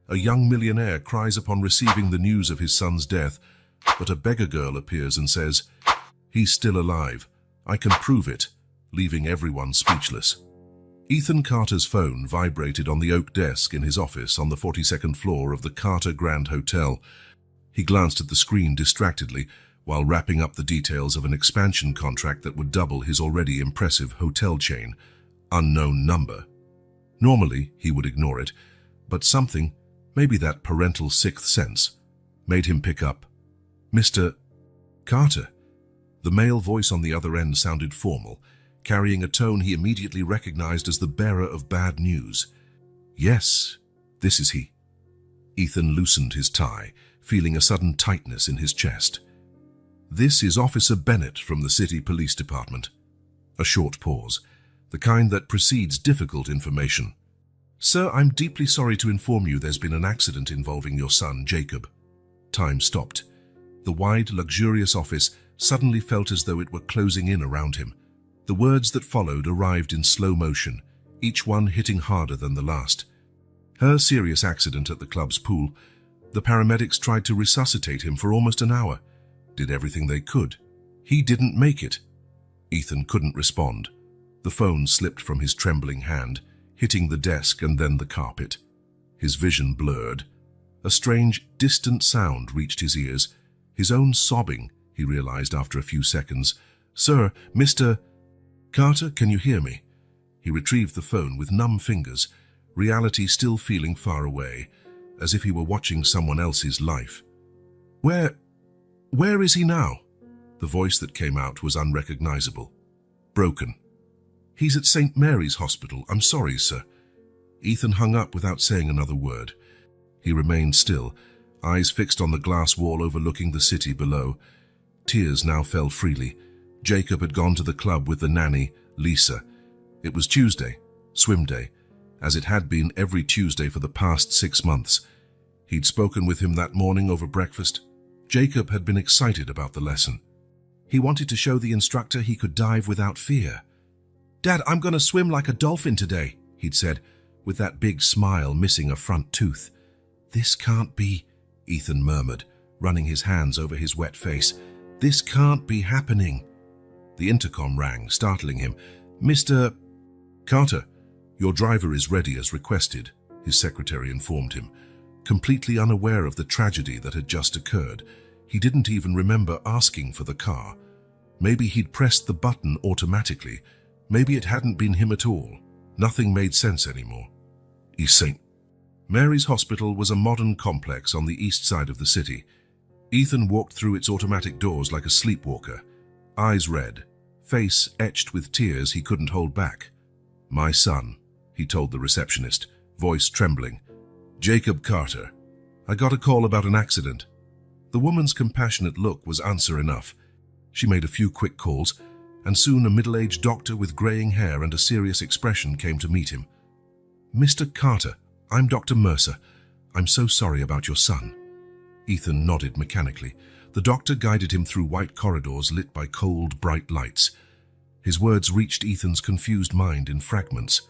A young millionaire cries upon receiving the news of his son's death, but a beggar girl appears and says, "He's still alive. I can prove it," leaving everyone speechless. Ethan Carter's phone vibrated on the oak desk in his office on the 42nd floor of the Carter Grand Hotel. He glanced at the screen distractedly while wrapping up the details of an expansion contract that would double his already impressive hotel chain. Unknown number. Normally, he would ignore it, but something, maybe that parental sixth sense, made him pick up. "Mr. Carter?" The male voice on the other end sounded formal, carrying a tone he immediately recognized as the bearer of bad news. "Yes, this is he." Ethan loosened his tie, feeling a sudden tightness in his chest. "This is Officer Bennett from the City Police Department." A short pause, the kind that precedes difficult information. "Sir, I'm deeply sorry to inform you there's been an accident involving your son, Jacob." Time stopped. The wide, luxurious office suddenly felt as though it were closing in around him. The words that followed arrived in slow motion, each one hitting harder than the last. Her serious accident at the club's pool. The paramedics tried to resuscitate him for almost an hour. Did everything they could. He didn't make it. Ethan couldn't respond. The phone slipped from his trembling hand, hitting the desk and then the carpet. His vision blurred. A strange, distant sound reached his ears. His own sobbing, he realized after a few seconds. "Sir, Mr. Carter, can you hear me?" He retrieved the phone with numb fingers, reality still feeling far away, as if he were watching someone else's life. Where is he now?" The voice that came out was unrecognizable. Broken. "He's at St. Mary's Hospital. I'm sorry, sir." Ethan hung up without saying another word. He remained still, eyes fixed on the glass wall overlooking the city below. Tears now fell freely. Jacob had gone to the club with the nanny, Lisa. It was Tuesday, swim day, as it had been every Tuesday for the past 6 months. He'd spoken with him that morning over breakfast. Jacob had been excited about the lesson. He wanted to show the instructor he could dive without fear. "Dad, I'm going to swim like a dolphin today," he'd said, with that big smile missing a front tooth. "This can't be," Ethan murmured, running his hands over his wet face. "This can't be happening." The intercom rang, startling him. "Mr. Carter, your driver is ready as requested," his secretary informed him. Completely unaware of the tragedy that had just occurred, he didn't even remember asking for the car. Maybe he'd pressed the button automatically. Maybe it hadn't been him at all. Nothing made sense anymore. East St. Mary's Hospital was a modern complex on the east side of the city. Ethan walked through its automatic doors like a sleepwalker, eyes red, face etched with tears he couldn't hold back. "My son," he told the receptionist, voice trembling. "Jacob Carter. I got a call about an accident." The woman's compassionate look was answer enough. She made a few quick calls, and soon a middle-aged doctor with graying hair and a serious expression came to meet him. "Mr. Carter, I'm Dr. Mercer. I'm so sorry about your son." Ethan nodded mechanically. The doctor guided him through white corridors lit by cold, bright lights. His words reached Ethan's confused mind in fragments.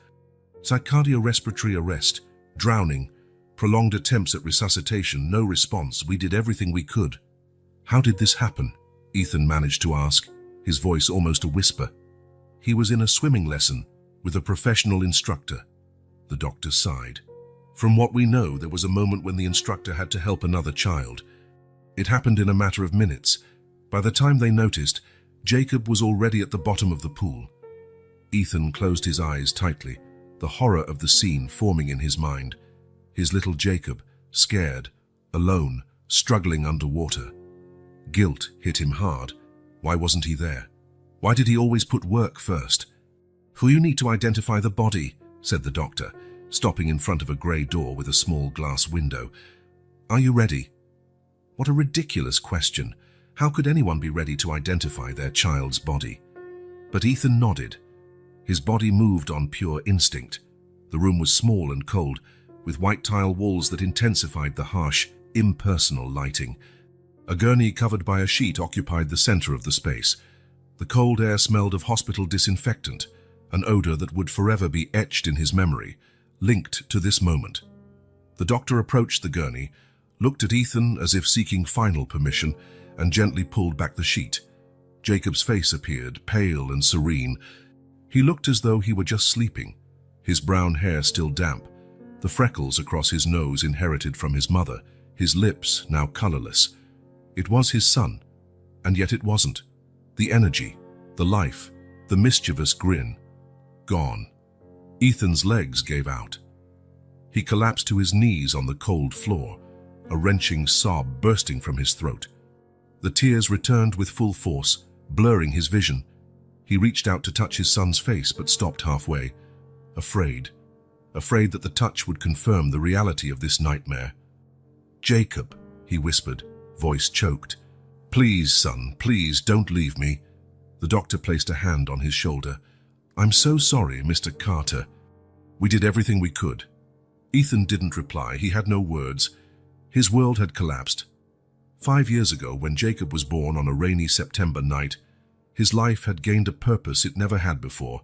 "Cardiorespiratory arrest, drowning, prolonged attempts at resuscitation, no response. We did everything we could." "How did this happen?" Ethan managed to ask, his voice almost a whisper. "He was in a swimming lesson with a professional instructor." The doctor sighed. "From what we know, there was a moment when the instructor had to help another child. It happened in a matter of minutes. By the time they noticed, Jacob was already at the bottom of the pool." Ethan closed his eyes tightly, the horror of the scene forming in his mind. His little Jacob, scared, alone, struggling underwater. Guilt hit him hard. Why wasn't he there? Why did he always put work first? "You need to identify the body," said the doctor, stopping in front of a grey door with a small glass window. "Are you ready?" What a ridiculous question. How could anyone be ready to identify their child's body? But Ethan nodded. His body moved on pure instinct. The room was small and cold, with white tile walls that intensified the harsh, impersonal lighting. A gurney covered by a sheet occupied the center of the space. The cold air smelled of hospital disinfectant, an odor that would forever be etched in his memory, linked to this moment. The doctor approached the gurney, looked at Ethan as if seeking final permission, and gently pulled back the sheet. Jacob's face appeared, pale and serene. He looked as though he were just sleeping, his brown hair still damp, the freckles across his nose inherited from his mother, his lips now colorless. It was his son, and yet it wasn't. The energy, the life, the mischievous grin, gone. Ethan's legs gave out. He collapsed to his knees on the cold floor, a wrenching sob bursting from his throat. The tears returned with full force, blurring his vision. He reached out to touch his son's face but stopped halfway, afraid that the touch would confirm the reality of this nightmare. "Jacob," he whispered, voice choked. "Please, son, please don't leave me." The doctor placed a hand on his shoulder. "I'm so sorry, Mr. Carter. We did everything we could." Ethan didn't reply. He had no words. His world had collapsed. 5 years ago, when Jacob was born on a rainy September night, his life had gained a purpose it never had before.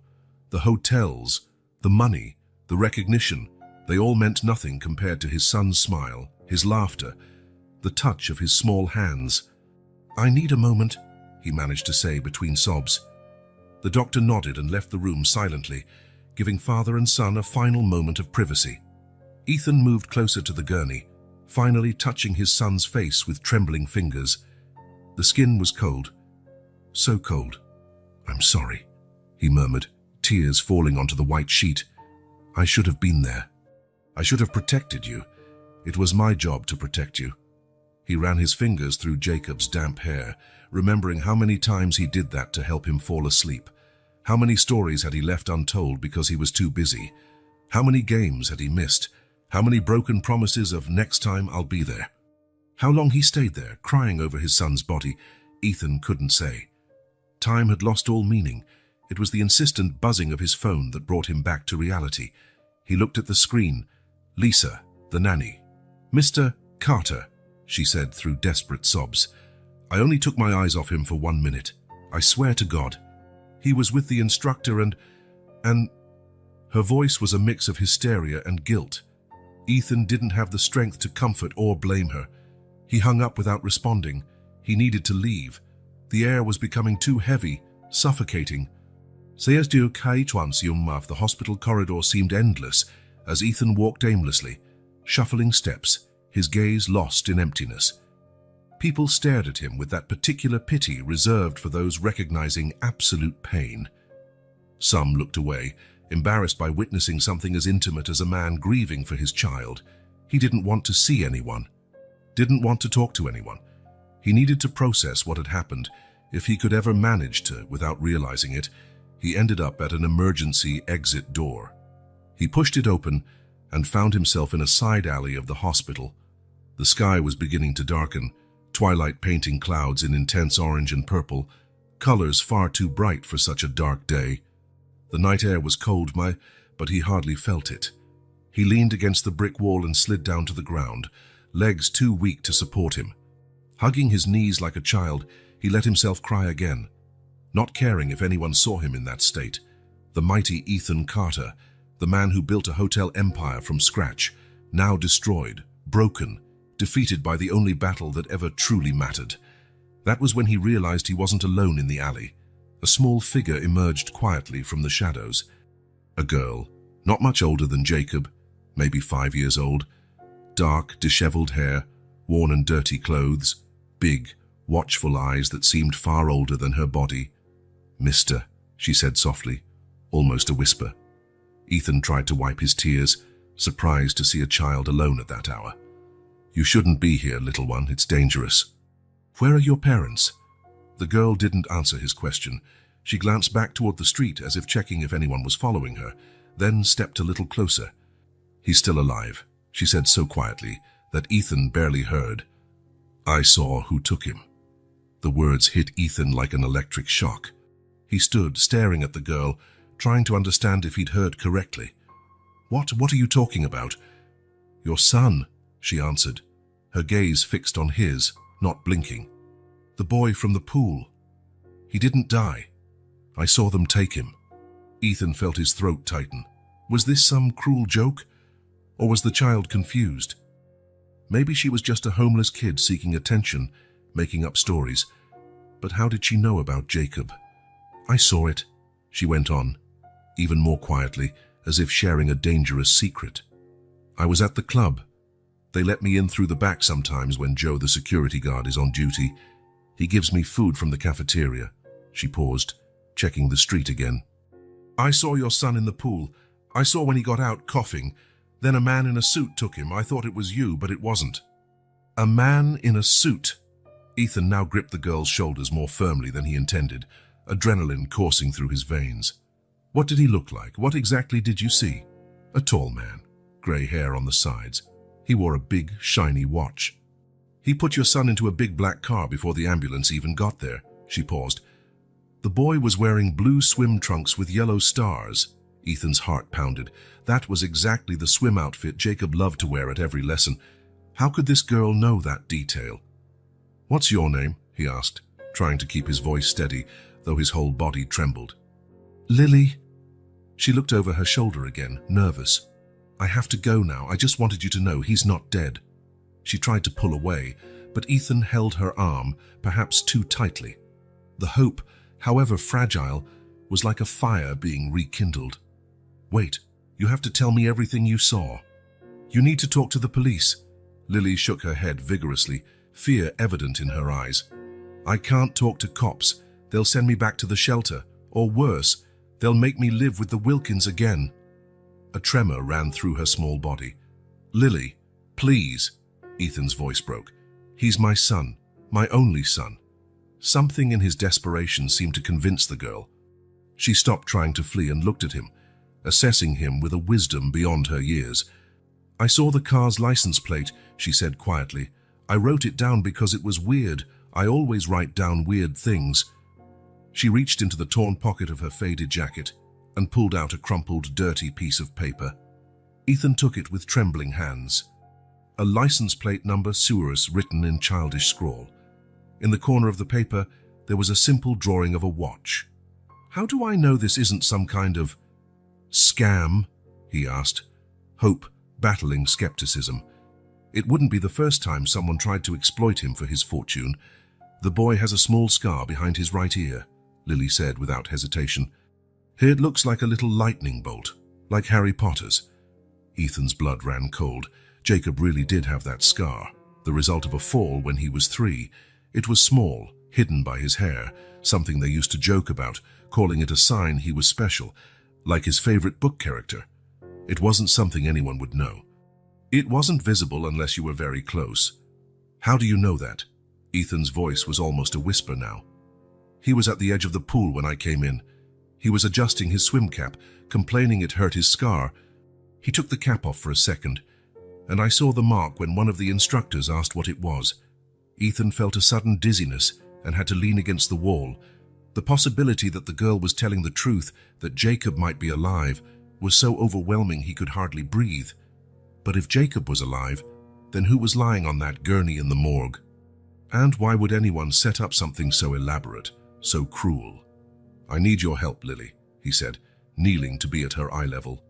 The hotels, the money, the recognition, they all meant nothing compared to his son's smile, his laughter, the touch of his small hands. "I need a moment," he managed to say between sobs. The doctor nodded and left the room silently, giving father and son a final moment of privacy. Ethan moved closer to the gurney, finally touching his son's face with trembling fingers. The skin was cold, so cold. "I'm sorry," he murmured, tears falling onto the white sheet. "I should have been there. I should have protected you. It was my job to protect you." He ran his fingers through Jacob's damp hair, remembering how many times he did that to help him fall asleep. How many stories had he left untold because he was too busy? How many games had he missed? How many broken promises of "next time I'll be there"? How long he stayed there, crying over his son's body, Ethan couldn't say. Time had lost all meaning. It was the insistent buzzing of his phone that brought him back to reality. He looked at the screen. Lisa, the nanny. "Mr. Carter," she said through desperate sobs. "I only took my eyes off him for 1 minute. I swear to God. He was with the instructor and... Her voice was a mix of hysteria and guilt. Ethan didn't have the strength to comfort or blame her. He hung up without responding. He needed to leave. The air was becoming too heavy, suffocating. The hospital corridor seemed endless as Ethan walked aimlessly, shuffling steps, his gaze lost in emptiness. People stared at him with that particular pity reserved for those recognizing absolute pain. Some looked away, embarrassed by witnessing something as intimate as a man grieving for his child. He didn't want to see anyone, didn't want to talk to anyone. He needed to process what had happened. If he could ever manage to, without realizing it, he ended up at an emergency exit door. He pushed it open and found himself in a side alley of the hospital. The sky was beginning to darken, twilight painting clouds in intense orange and purple, colors far too bright for such a dark day. The night air was cold, but he hardly felt it. He leaned against the brick wall and slid down to the ground, legs too weak to support him. Hugging his knees like a child, he let himself cry again, not caring if anyone saw him in that state. The mighty Ethan Carter, the man who built a hotel empire from scratch, now destroyed, broken, defeated by the only battle that ever truly mattered. That was when he realized he wasn't alone in the alley. A small figure emerged quietly from the shadows. A girl, not much older than Jacob, maybe 5 years old. Dark, disheveled hair, worn and dirty clothes, big, watchful eyes that seemed far older than her body. "Mister," she said softly, almost a whisper. Ethan tried to wipe his tears, surprised to see a child alone at that hour. "You shouldn't be here, little one. It's dangerous." "Where are your parents?" The girl didn't answer his question. She glanced back toward the street as if checking if anyone was following her, then stepped a little closer. "He's still alive," she said so quietly that Ethan barely heard. "I saw who took him." The words hit Ethan like an electric shock. He stood, staring at the girl, trying to understand if he'd heard correctly. What are you talking about?" "Your son," she answered, her gaze fixed on his, not blinking. "The boy from the pool. He didn't die. I saw them take him." Ethan felt his throat tighten. Was this some cruel joke? Or was the child confused? Maybe she was just a homeless kid seeking attention, making up stories. But how did she know about Jacob? I saw it, she went on, even more quietly, as if sharing a dangerous secret. I was at the club. They let me in through the back sometimes when Joe, the security guard, is on duty. He gives me food from the cafeteria. She paused, checking the street again. I saw your son in the pool. I saw when he got out coughing. Then a man in a suit took him. I thought it was you, but it wasn't. A man in a suit. Ethan now gripped the girl's shoulders more firmly than he intended, adrenaline coursing through his veins. What did he look like? What exactly did you see? A tall man, grey hair on the sides. He wore a big, shiny watch. He put your son into a big black car before the ambulance even got there. She paused. The boy was wearing blue swim trunks with yellow stars. Ethan's heart pounded. That was exactly the swim outfit Jacob loved to wear at every lesson. How could this girl know that detail? What's your name? He asked, trying to keep his voice steady, though his whole body trembled. Lily. She looked over her shoulder again, nervous. I have to go now. I just wanted you to know he's not dead. She tried to pull away, but Ethan held her arm, perhaps too tightly. The hope, however fragile, was like a fire being rekindled. Wait, you have to tell me everything you saw. You need to talk to the police. Lily shook her head vigorously, fear evident in her eyes. I can't talk to cops. They'll send me back to the shelter. Or worse, they'll make me live with the Wilkins again. A tremor ran through her small body. Lily, please. Ethan's voice broke. He's my son, my only son. Something in his desperation seemed to convince the girl. She stopped trying to flee and looked at him, assessing him with a wisdom beyond her years. I saw the car's license plate, she said quietly. I wrote it down because it was weird. I always write down weird things. She reached into the torn pocket of her faded jacket and pulled out a crumpled, dirty piece of paper. Ethan took it with trembling hands. A license plate number Suarez written in childish scrawl. In the corner of the paper, there was a simple drawing of a watch. How do I know this isn't some kind of scam? He asked, hope battling skepticism. It wouldn't be the first time someone tried to exploit him for his fortune. The boy has a small scar behind his right ear, Lily said without hesitation. It looks like a little lightning bolt, like Harry Potter's. Ethan's blood ran cold. Jacob really did have that scar, the result of a fall when he was 3. It was small, hidden by his hair, something they used to joke about, calling it a sign he was special, like his favorite book character. It wasn't something anyone would know. It wasn't visible unless you were very close. How do you know that? Ethan's voice was almost a whisper now. He was at the edge of the pool when I came in. He was adjusting his swim cap, complaining it hurt his scar. He took the cap off for a second, and I saw the mark when one of the instructors asked what it was. Ethan felt a sudden dizziness and had to lean against the wall. The possibility that the girl was telling the truth, that Jacob might be alive, was so overwhelming he could hardly breathe. But if Jacob was alive, then who was lying on that gurney in the morgue? And why would anyone set up something so elaborate, so cruel? I need your help, Lily, he said, kneeling to be at her eye level.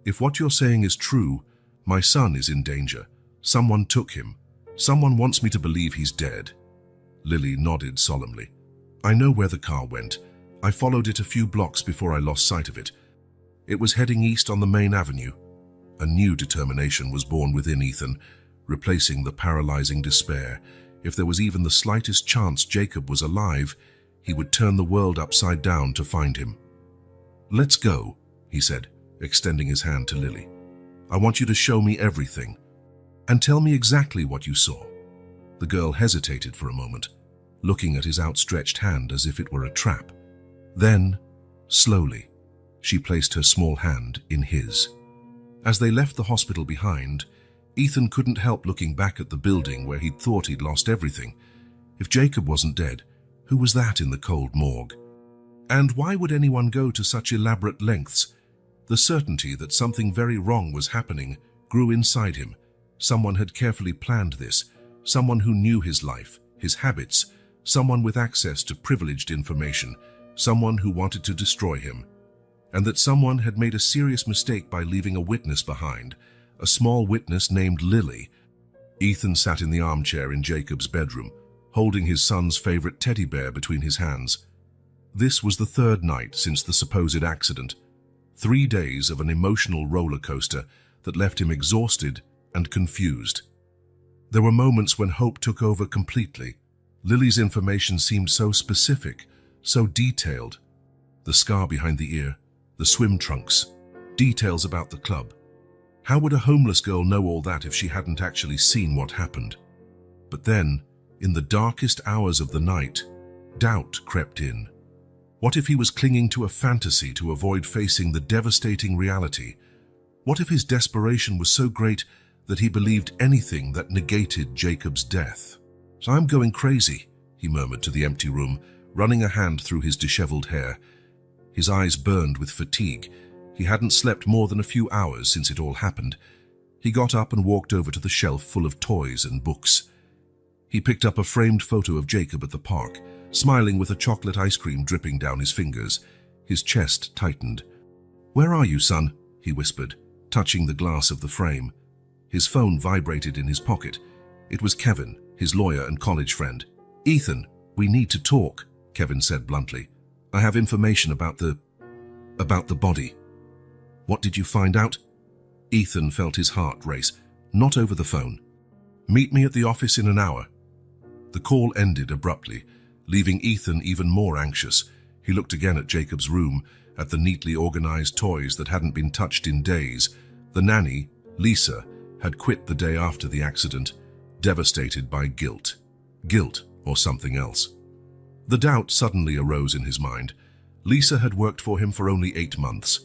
If what you're saying is true, my son is in danger. Someone took him. Someone wants me to believe he's dead. Lily nodded solemnly. I know where the car went. I followed it a few blocks before I lost sight of it. It was heading east on the main avenue. A new determination was born within Ethan, replacing the paralyzing despair. If there was even the slightest chance Jacob was alive, he would turn the world upside down to find him. Let's go, he said, extending his hand to Lily. I want you to show me everything, and tell me exactly what you saw. The girl hesitated for a moment, looking at his outstretched hand as if it were a trap. Then, slowly, she placed her small hand in his. As they left the hospital behind, Ethan couldn't help looking back at the building where he'd thought he'd lost everything. If Jacob wasn't dead, who was that in the cold morgue? And why would anyone go to such elaborate lengths? The certainty that something very wrong was happening grew inside him. Someone had carefully planned this, someone who knew his life, his habits, someone with access to privileged information, someone who wanted to destroy him. And that someone had made a serious mistake by leaving a witness behind, a small witness named Lily. Ethan sat in the armchair in Jacob's bedroom, holding his son's favorite teddy bear between his hands. This was the third night since the supposed accident. 3 days of an emotional roller coaster that left him exhausted and confused. There were moments when hope took over completely. Lily's information seemed so specific, so detailed. The scar behind the ear, the swim trunks, details about the club. How would a homeless girl know all that if she hadn't actually seen what happened? But then, in the darkest hours of the night, doubt crept in. What if he was clinging to a fantasy to avoid facing the devastating reality? What if his desperation was so great that he believed anything that negated Jacob's death? "So I'm going crazy," he murmured to the empty room, running a hand through his disheveled hair. His eyes burned with fatigue. He hadn't slept more than a few hours since it all happened. He got up and walked over to the shelf full of toys and books. He picked up a framed photo of Jacob at the park, smiling with a chocolate ice cream dripping down his fingers. His chest tightened. "Where are you, son?" he whispered, touching the glass of the frame. His phone vibrated in his pocket. It was Kevin, his lawyer and college friend. "Ethan, we need to talk," Kevin said bluntly. "I have information about the body." "What did you find out?" Ethan felt his heart race. "Not over the phone. Meet me at the office in an hour." The call ended abruptly, leaving Ethan even more anxious. He looked again at Jacob's room, at the neatly organized toys that hadn't been touched in days. The nanny, Lisa, had quit the day after the accident, devastated by guilt. Guilt or something else. The doubt suddenly arose in his mind. Lisa had worked for him for only 8 months.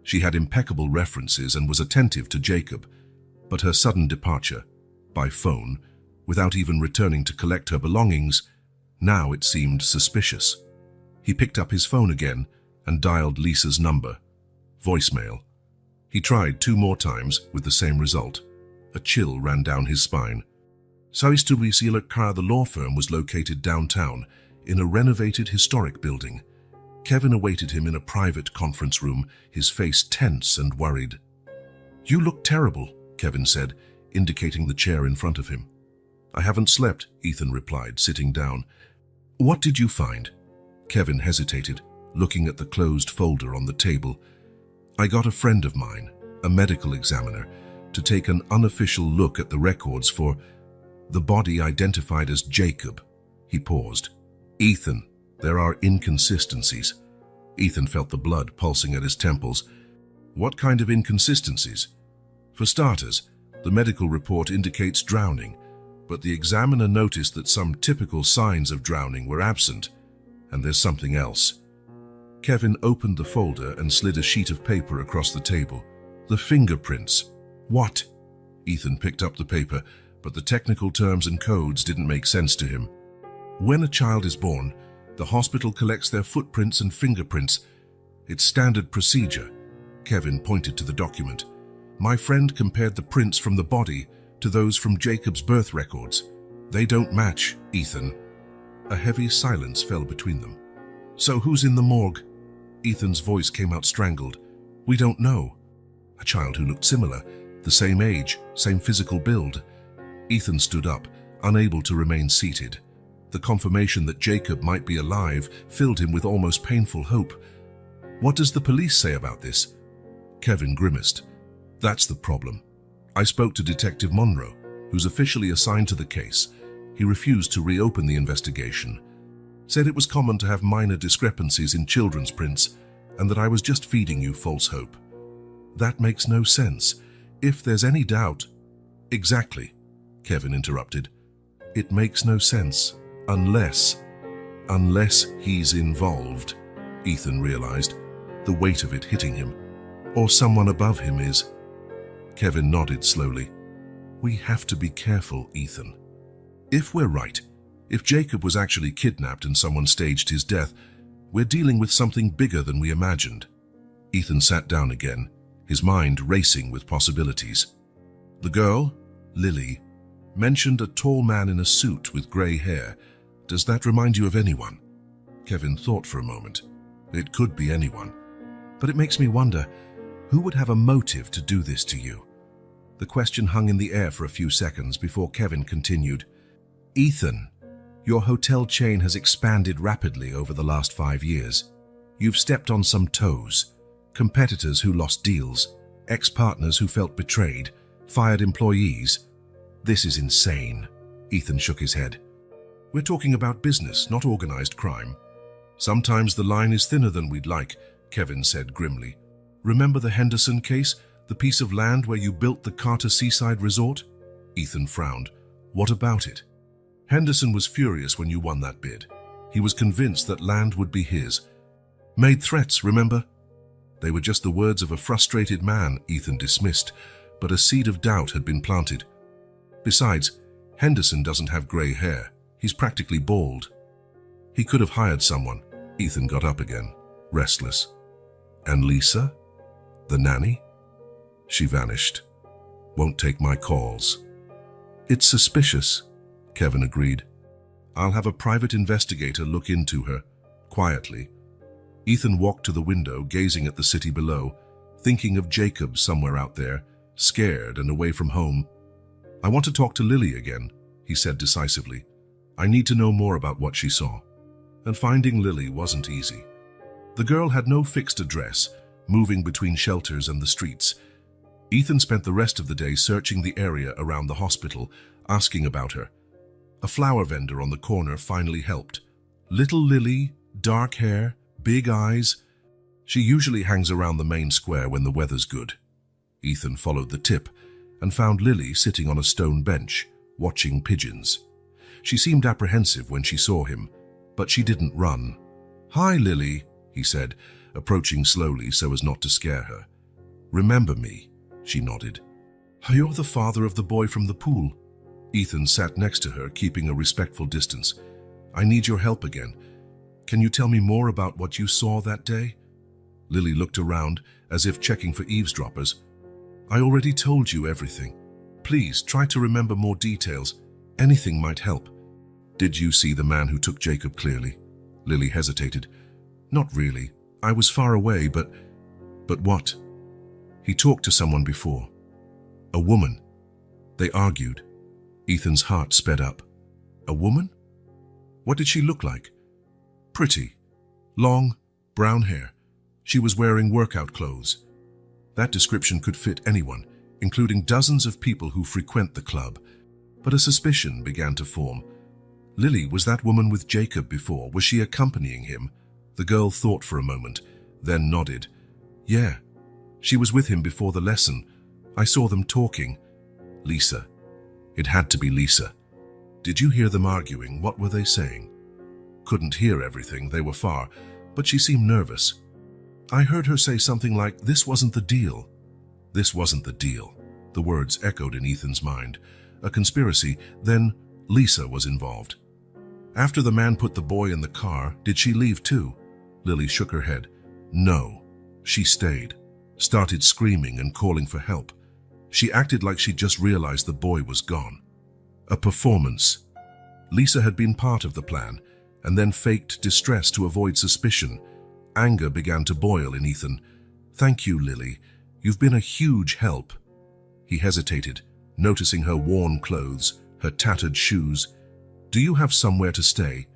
She had impeccable references and was attentive to Jacob, but her sudden departure, by phone, without even returning to collect her belongings, now it seemed suspicious. He picked up his phone again and dialed Lisa's number. Voicemail. He tried 2 more times with the same result. A chill ran down his spine. Clare, the law firm, was located downtown in a renovated historic building. Kevin awaited him in a private conference room, his face tense and worried. "You look terrible," Kevin said, indicating the chair in front of him. "I haven't slept," Ethan replied, sitting down. "What did you find?" Kevin hesitated, looking at the closed folder on the table. "I got a friend of mine, a medical examiner, to take an unofficial look at the records for the body identified as Jacob." He paused. "Ethan, there are inconsistencies." Ethan felt the blood pulsing at his temples. "What kind of inconsistencies?" "For starters, the medical report indicates drowning, but the examiner noticed that some typical signs of drowning were absent, and there's something else." Kevin opened the folder and slid a sheet of paper across the table. "The fingerprints." "What?" Ethan picked up the paper, but the technical terms and codes didn't make sense to him. "When a child is born, the hospital collects their footprints and fingerprints. It's standard procedure." Kevin pointed to the document. "My friend compared the prints from the body to those from Jacob's birth records. They don't match, Ethan." A heavy silence fell between them. "So who's in the morgue?" Ethan's voice came out strangled. "We don't know." "A child who looked similar, the same age, same physical build." Ethan stood up, unable to remain seated. The confirmation that Jacob might be alive filled him with almost painful hope. "What does the police say about this?" Kevin grimaced. "That's the problem. I spoke to Detective Monroe, who's officially assigned to the case. He refused to reopen the investigation. Said it was common to have minor discrepancies in children's prints, and that I was just feeding you false hope." "That makes no sense. If there's any doubt—" "Exactly," Kevin interrupted. "It makes no sense. Unless he's involved," Ethan realized, the weight of it hitting him. "Or someone above him is." Kevin nodded slowly. "We have to be careful, Ethan. If we're right, if Jacob was actually kidnapped and someone staged his death, we're dealing with something bigger than we imagined." Ethan sat down again, his mind racing with possibilities. "The girl, Lily, mentioned a tall man in a suit with grey hair. Does that remind you of anyone?" Kevin thought for a moment. "It could be anyone. But it makes me wonder, who would have a motive to do this to you?" The question hung in the air for a few seconds before Kevin continued. Ethan, your hotel chain has expanded rapidly over the last 5 years. You've stepped on some toes. Competitors who lost deals, ex-partners who felt betrayed, fired employees. This is insane. Ethan shook his head. We're talking about business, not organized crime. Sometimes the line is thinner than we'd like, Kevin said grimly. Remember the Henderson case, the piece of land where you built the Carter Seaside Resort? Ethan frowned. What about it? Henderson was furious when you won that bid. He was convinced that land would be his. Made threats, remember? They were just the words of a frustrated man, Ethan dismissed, but a seed of doubt had been planted. Besides, Henderson doesn't have grey hair. He's practically bald. He could have hired someone. Ethan got up again, restless. And Lisa? The nanny? She vanished. Won't take my calls. It's suspicious, Kevin agreed. I'll have a private investigator look into her, quietly. Ethan walked to the window, gazing at the city below, thinking of Jacob somewhere out there, scared and away from home. I want to talk to Lily again, he said decisively. I need to know more about what she saw. And finding Lily wasn't easy. The girl had no fixed address, moving between shelters and the streets. Ethan spent the rest of the day searching the area around the hospital, asking about her. A flower vendor on the corner finally helped. Little Lily, dark hair, big eyes. She usually hangs around the main square when the weather's good. Ethan followed the tip and found Lily sitting on a stone bench, watching pigeons. She seemed apprehensive when she saw him, but she didn't run. Hi, Lily, he said, approaching slowly so as not to scare her. Remember me, she nodded. You're the father of the boy from the pool. Ethan sat next to her, keeping a respectful distance. I need your help again. Can you tell me more about what you saw that day? Lily looked around, as if checking for eavesdroppers. I already told you everything. Please try to remember more details. Anything might help. Did you see the man who took Jacob clearly? Lily hesitated. Not really. I was far away, but what? He talked to someone before. A woman. They argued. Ethan's heart sped up. A woman? What did she look like? Pretty. Long, brown hair. She was wearing workout clothes. That description could fit anyone, including dozens of people who frequent the club. But a suspicion began to form. Lily, was that woman with Jacob before? Was she accompanying him? The girl thought for a moment, then nodded. Yeah, she was with him before the lesson. I saw them talking. Lisa. It had to be Lisa. Did you hear them arguing? What were they saying? Couldn't hear everything, they were far, but she seemed nervous. I heard her say something like, this wasn't the deal. This wasn't the deal. The words echoed in Ethan's mind. A conspiracy, then Lisa was involved. After the man put the boy in the car, did she leave too? Lily shook her head. No, she stayed, started screaming and calling for help. She acted like she'd just realized the boy was gone. A performance. Lisa had been part of the plan, and then faked distress to avoid suspicion. Anger began to boil in Ethan. Thank you, Lily. You've been a huge help. He hesitated, noticing her worn clothes, her tattered shoes. Do you have somewhere to stay?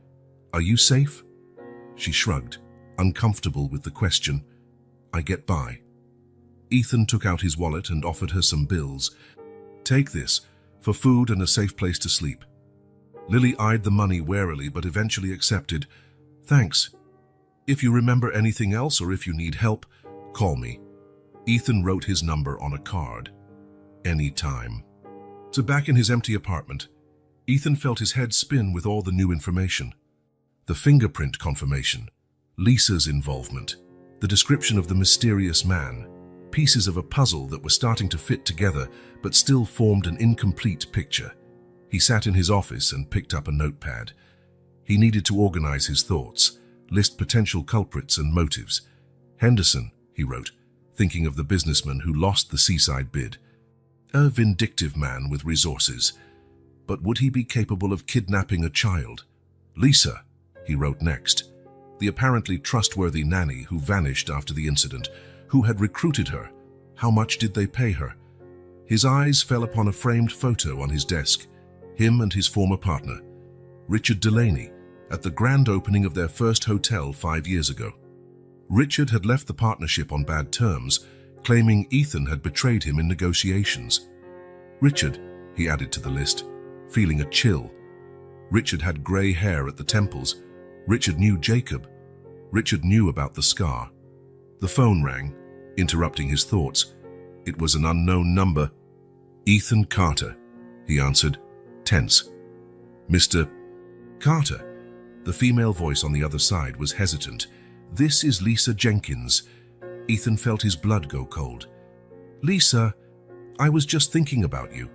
Are you safe? She shrugged, uncomfortable with the question. I get by. Ethan took out his wallet and offered her some bills. Take this, for food and a safe place to sleep. Lily eyed the money warily but eventually accepted. Thanks. If you remember anything else or if you need help, call me. Ethan wrote his number on a card. Any time. Back in his empty apartment, Ethan felt his head spin with all the new information. The fingerprint confirmation, Lisa's involvement, the description of the mysterious man, pieces of a puzzle that were starting to fit together but still formed an incomplete picture. He sat in his office and picked up a notepad. He needed to organize his thoughts, list potential culprits and motives. Henderson, he wrote, thinking of the businessman who lost the seaside bid. A vindictive man with resources. But would he be capable of kidnapping a child? Lisa, he wrote next, the apparently trustworthy nanny who vanished after the incident. Who had recruited her? How much did they pay her? His eyes fell upon a framed photo on his desk, him and his former partner, Richard Delaney, at the grand opening of their first hotel 5 years ago. Richard had left the partnership on bad terms, claiming Ethan had betrayed him in negotiations. Richard, he added to the list, feeling a chill. Richard had grey hair at the temples. Richard knew Jacob. Richard knew about the scar. The phone rang, interrupting his thoughts. It was an unknown number. "Ethan Carter," he answered, tense. "Mr. Carter." The female voice on the other side was hesitant. "This is Lisa Jenkins." Ethan felt his blood go cold. "Lisa, I was just thinking about you."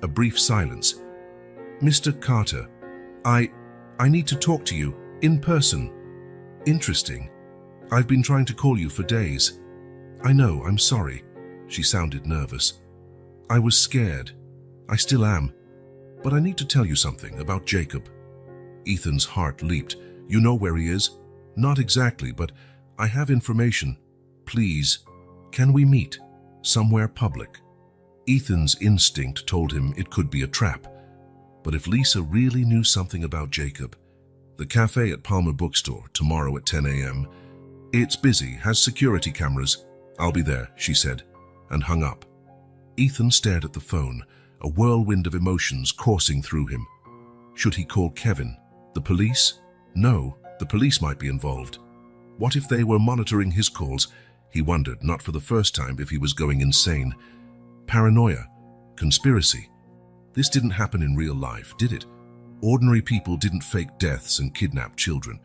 A brief silence. "Mr. Carter, I need to talk to you, in person." "Interesting. I've been trying to call you for days." "I know, I'm sorry." She sounded nervous. "I was scared. I still am. But I need to tell you something about Jacob." Ethan's heart leaped. "You know where he is?" "Not exactly, but I have information. Please, can we meet? Somewhere public." Ethan's instinct told him it could be a trap. But if Lisa really knew something about Jacob, the cafe at Palmer Bookstore, tomorrow at 10 a.m. "It's busy, has security cameras." "I'll be there," she said, and hung up. Ethan stared at the phone, a whirlwind of emotions coursing through him. Should he call Kevin? The police? No, the police might be involved. What if they were monitoring his calls? He wondered, not for the first time, if he was going insane. Paranoia. Conspiracy. This didn't happen in real life, did it? Ordinary people didn't fake deaths and kidnap children.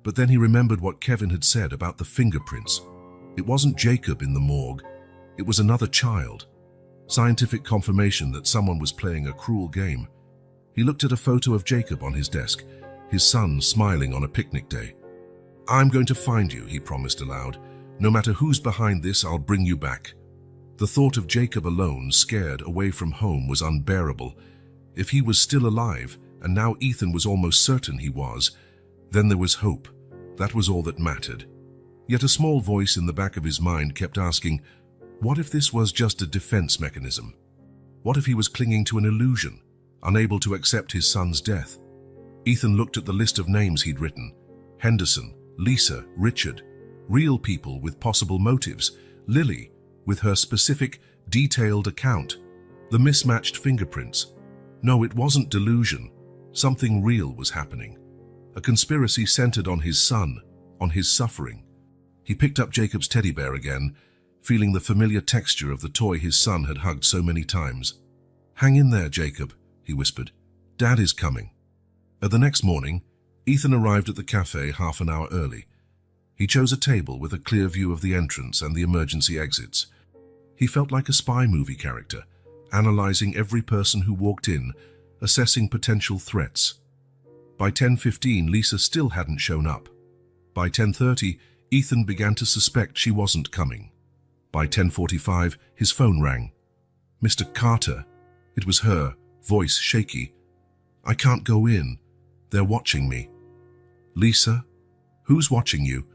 But then he remembered what Kevin had said about the fingerprints. It wasn't Jacob in the morgue. It was another child. Scientific confirmation that someone was playing a cruel game. He looked at a photo of Jacob on his desk, his son smiling on a picnic day. "I'm going to find you," he promised aloud. "No matter who's behind this, I'll bring you back." The thought of Jacob alone, scared, away from home, was unbearable. If he was still alive, and now Ethan was almost certain he was, then there was hope. That was all that mattered. Yet a small voice in the back of his mind kept asking, what if this was just a defense mechanism? What if he was clinging to an illusion, unable to accept his son's death? Ethan looked at the list of names he'd written. Henderson, Lisa, Richard. Real people with possible motives. Lily, with her specific, detailed account. The mismatched fingerprints. No, it wasn't delusion. Something real was happening. A conspiracy centered on his son, on his suffering. He picked up Jacob's teddy bear again, feeling the familiar texture of the toy his son had hugged so many times. "Hang in there, Jacob," he whispered. "Dad is coming." The next morning, Ethan arrived at the cafe half an hour early. He chose a table with a clear view of the entrance and the emergency exits. He felt like a spy movie character, analyzing every person who walked in, assessing potential threats. By 10:15, Lisa still hadn't shown up. By 10:30, Ethan began to suspect she wasn't coming. By 10:45, his phone rang. "Mr. Carter." It was her, voice shaky. "I can't go in. They're watching me." "Lisa? Who's watching you?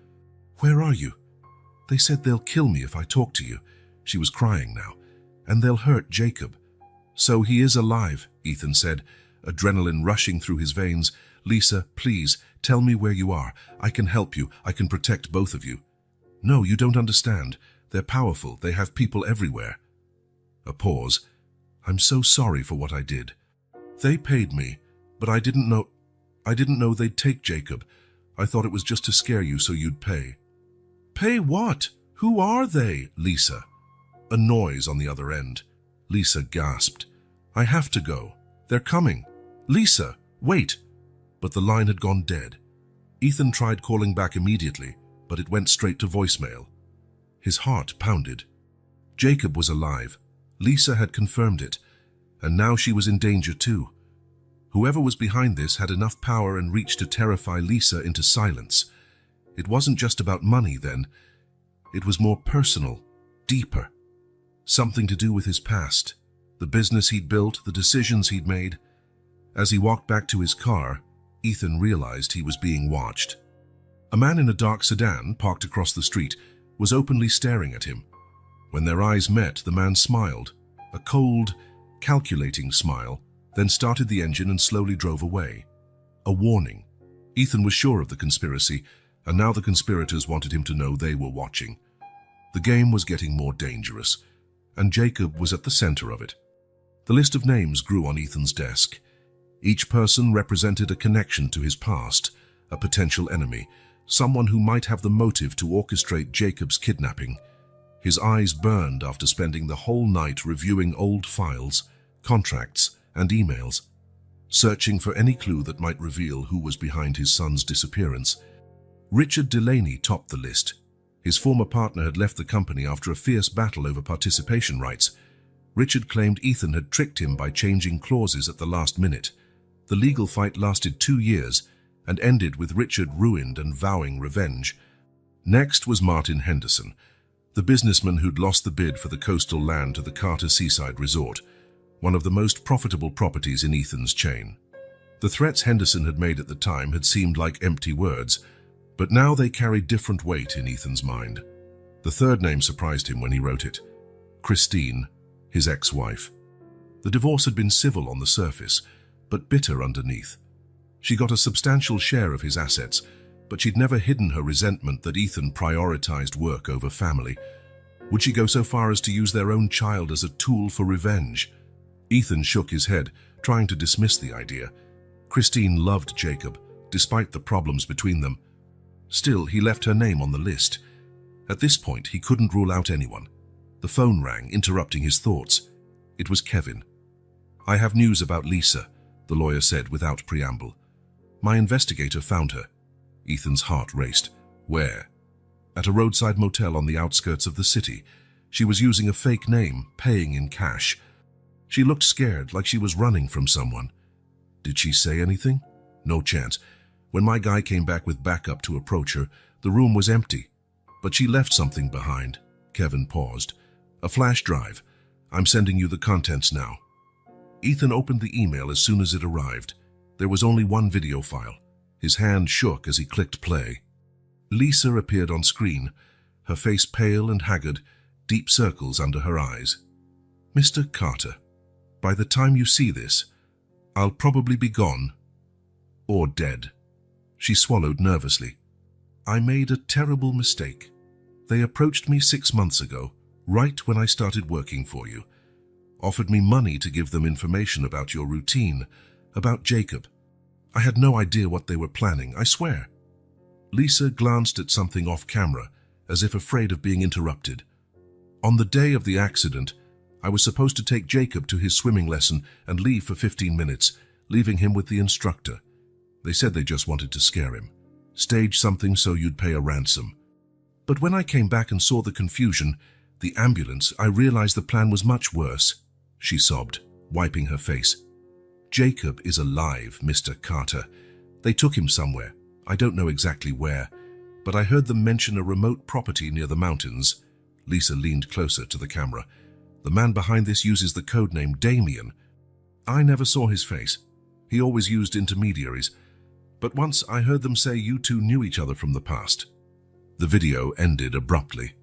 Where are you? They said they'll kill me if I talk to you." She was crying now. "And they'll hurt Jacob." "So he is alive," Ethan said, adrenaline rushing through his veins. "Lisa, please, tell me where you are. I can help you. I can protect both of you." "No, you don't understand. They're powerful. They have people everywhere." A pause. "I'm so sorry for what I did. They paid me, but I didn't know they'd take Jacob. I thought it was just to scare you so you'd pay." "Pay what? Who are they, Lisa?" A noise on the other end. Lisa gasped. "I have to go. They're coming. Lisa, wait." But the line had gone dead. Ethan tried calling back immediately, but it went straight to voicemail. His heart pounded. Jacob was alive. Lisa had confirmed it, and now she was in danger too. Whoever was behind this had enough power and reach to terrify Lisa into silence. It wasn't just about money then. It was more personal, deeper. Something to do with his past, the business he'd built, the decisions he'd made. As he walked back to his car, Ethan realized he was being watched. A man in a dark sedan, parked across the street, was openly staring at him. When their eyes met, the man smiled. A cold, calculating smile, then started the engine and slowly drove away. A warning. Ethan was sure of the conspiracy, and now the conspirators wanted him to know they were watching. The game was getting more dangerous, and Jacob was at the center of it. The list of names grew on Ethan's desk. Each person represented a connection to his past, a potential enemy, someone who might have the motive to orchestrate Jacob's kidnapping. His eyes burned after spending the whole night reviewing old files, contracts, and emails, searching for any clue that might reveal who was behind his son's disappearance. Richard Delaney topped the list. His former partner had left the company after a fierce battle over participation rights. Richard claimed Ethan had tricked him by changing clauses at the last minute. The legal fight lasted 2 years and ended with Richard ruined and vowing revenge. Next was Martin Henderson, the businessman who'd lost the bid for the coastal land to the Carter Seaside Resort, one of the most profitable properties in Ethan's chain. The threats Henderson had made at the time had seemed like empty words, but now they carried different weight in Ethan's mind. The third name surprised him when he wrote it: Christine, his ex-wife. The divorce had been civil on the surface, but bitter underneath. She got a substantial share of his assets, but she'd never hidden her resentment that Ethan prioritized work over family. Would she go so far as to use their own child as a tool for revenge? Ethan shook his head, trying to dismiss the idea. Christine loved Jacob, despite the problems between them. Still, he left her name on the list. At this point, he couldn't rule out anyone. The phone rang, interrupting his thoughts. It was Kevin. "I have news about Lisa," the lawyer said without preamble. "My investigator found her." Ethan's heart raced. "Where?" "At a roadside motel on the outskirts of the city. She was using a fake name, paying in cash. She looked scared, like she was running from someone." "Did she say anything?" "No chance. When my guy came back with backup to approach her, the room was empty. But she left something behind." Kevin paused. "A flash drive. I'm sending you the contents now." Ethan opened the email as soon as it arrived. There was only one video file. His hand shook as he clicked play. Lisa appeared on screen, her face pale and haggard, deep circles under her eyes. "Mr. Carter, by the time you see this, I'll probably be gone. Or dead." She swallowed nervously. "I made a terrible mistake. They approached me 6 months ago, right when I started working for you. Offered me money to give them information about your routine, about Jacob. I had no idea what they were planning, I swear." Lisa glanced at something off camera, as if afraid of being interrupted. "On the day of the accident, I was supposed to take Jacob to his swimming lesson and leave for 15 minutes, leaving him with the instructor. They said they just wanted to scare him. Stage something so you'd pay a ransom. But when I came back and saw the confusion, the ambulance, I realized the plan was much worse." She sobbed, wiping her face. "Jacob is alive, Mr. Carter. They took him somewhere. I don't know exactly where, but I heard them mention a remote property near the mountains." Lisa leaned closer to the camera. "The man behind this uses the codename Damien. I never saw his face. He always used intermediaries. But once I heard them say you two knew each other from the past." The video ended abruptly.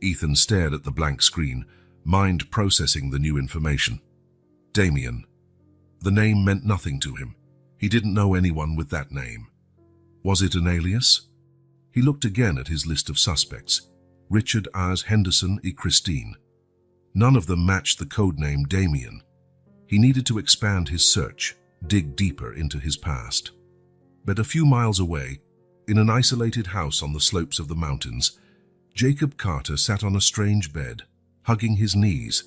Ethan stared at the blank screen, mind processing the new information. Damien. The name meant nothing to him. He didn't know anyone with that name. Was it an alias? He looked again at his list of suspects. Richard as Henderson y Christine. None of them matched the codename Damien. He needed to expand his search, dig deeper into his past. But a few miles away, in an isolated house on the slopes of the mountains, Jacob Carter sat on a strange bed, hugging his knees.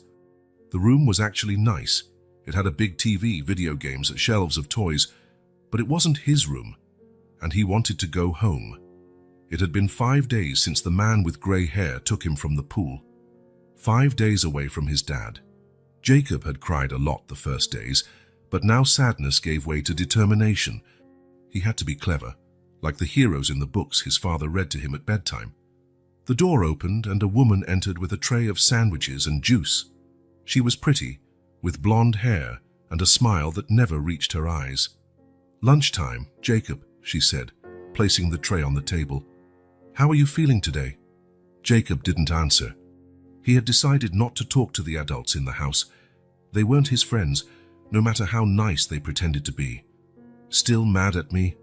The room was actually nice. It had a big TV, video games, shelves of toys, but it wasn't his room, and he wanted to go home. It had been 5 days since the man with grey hair took him from the pool. 5 days away from his dad. Jacob had cried a lot the first days, but now sadness gave way to determination. He had to be clever, like the heroes in the books his father read to him at bedtime. The door opened and a woman entered with a tray of sandwiches and juice. She was pretty, with blonde hair and a smile that never reached her eyes. "Lunchtime, Jacob," she said, placing the tray on the table. "How are you feeling today?" Jacob didn't answer. He had decided not to talk to the adults in the house. They weren't his friends, no matter how nice they pretended to be. Still mad at me?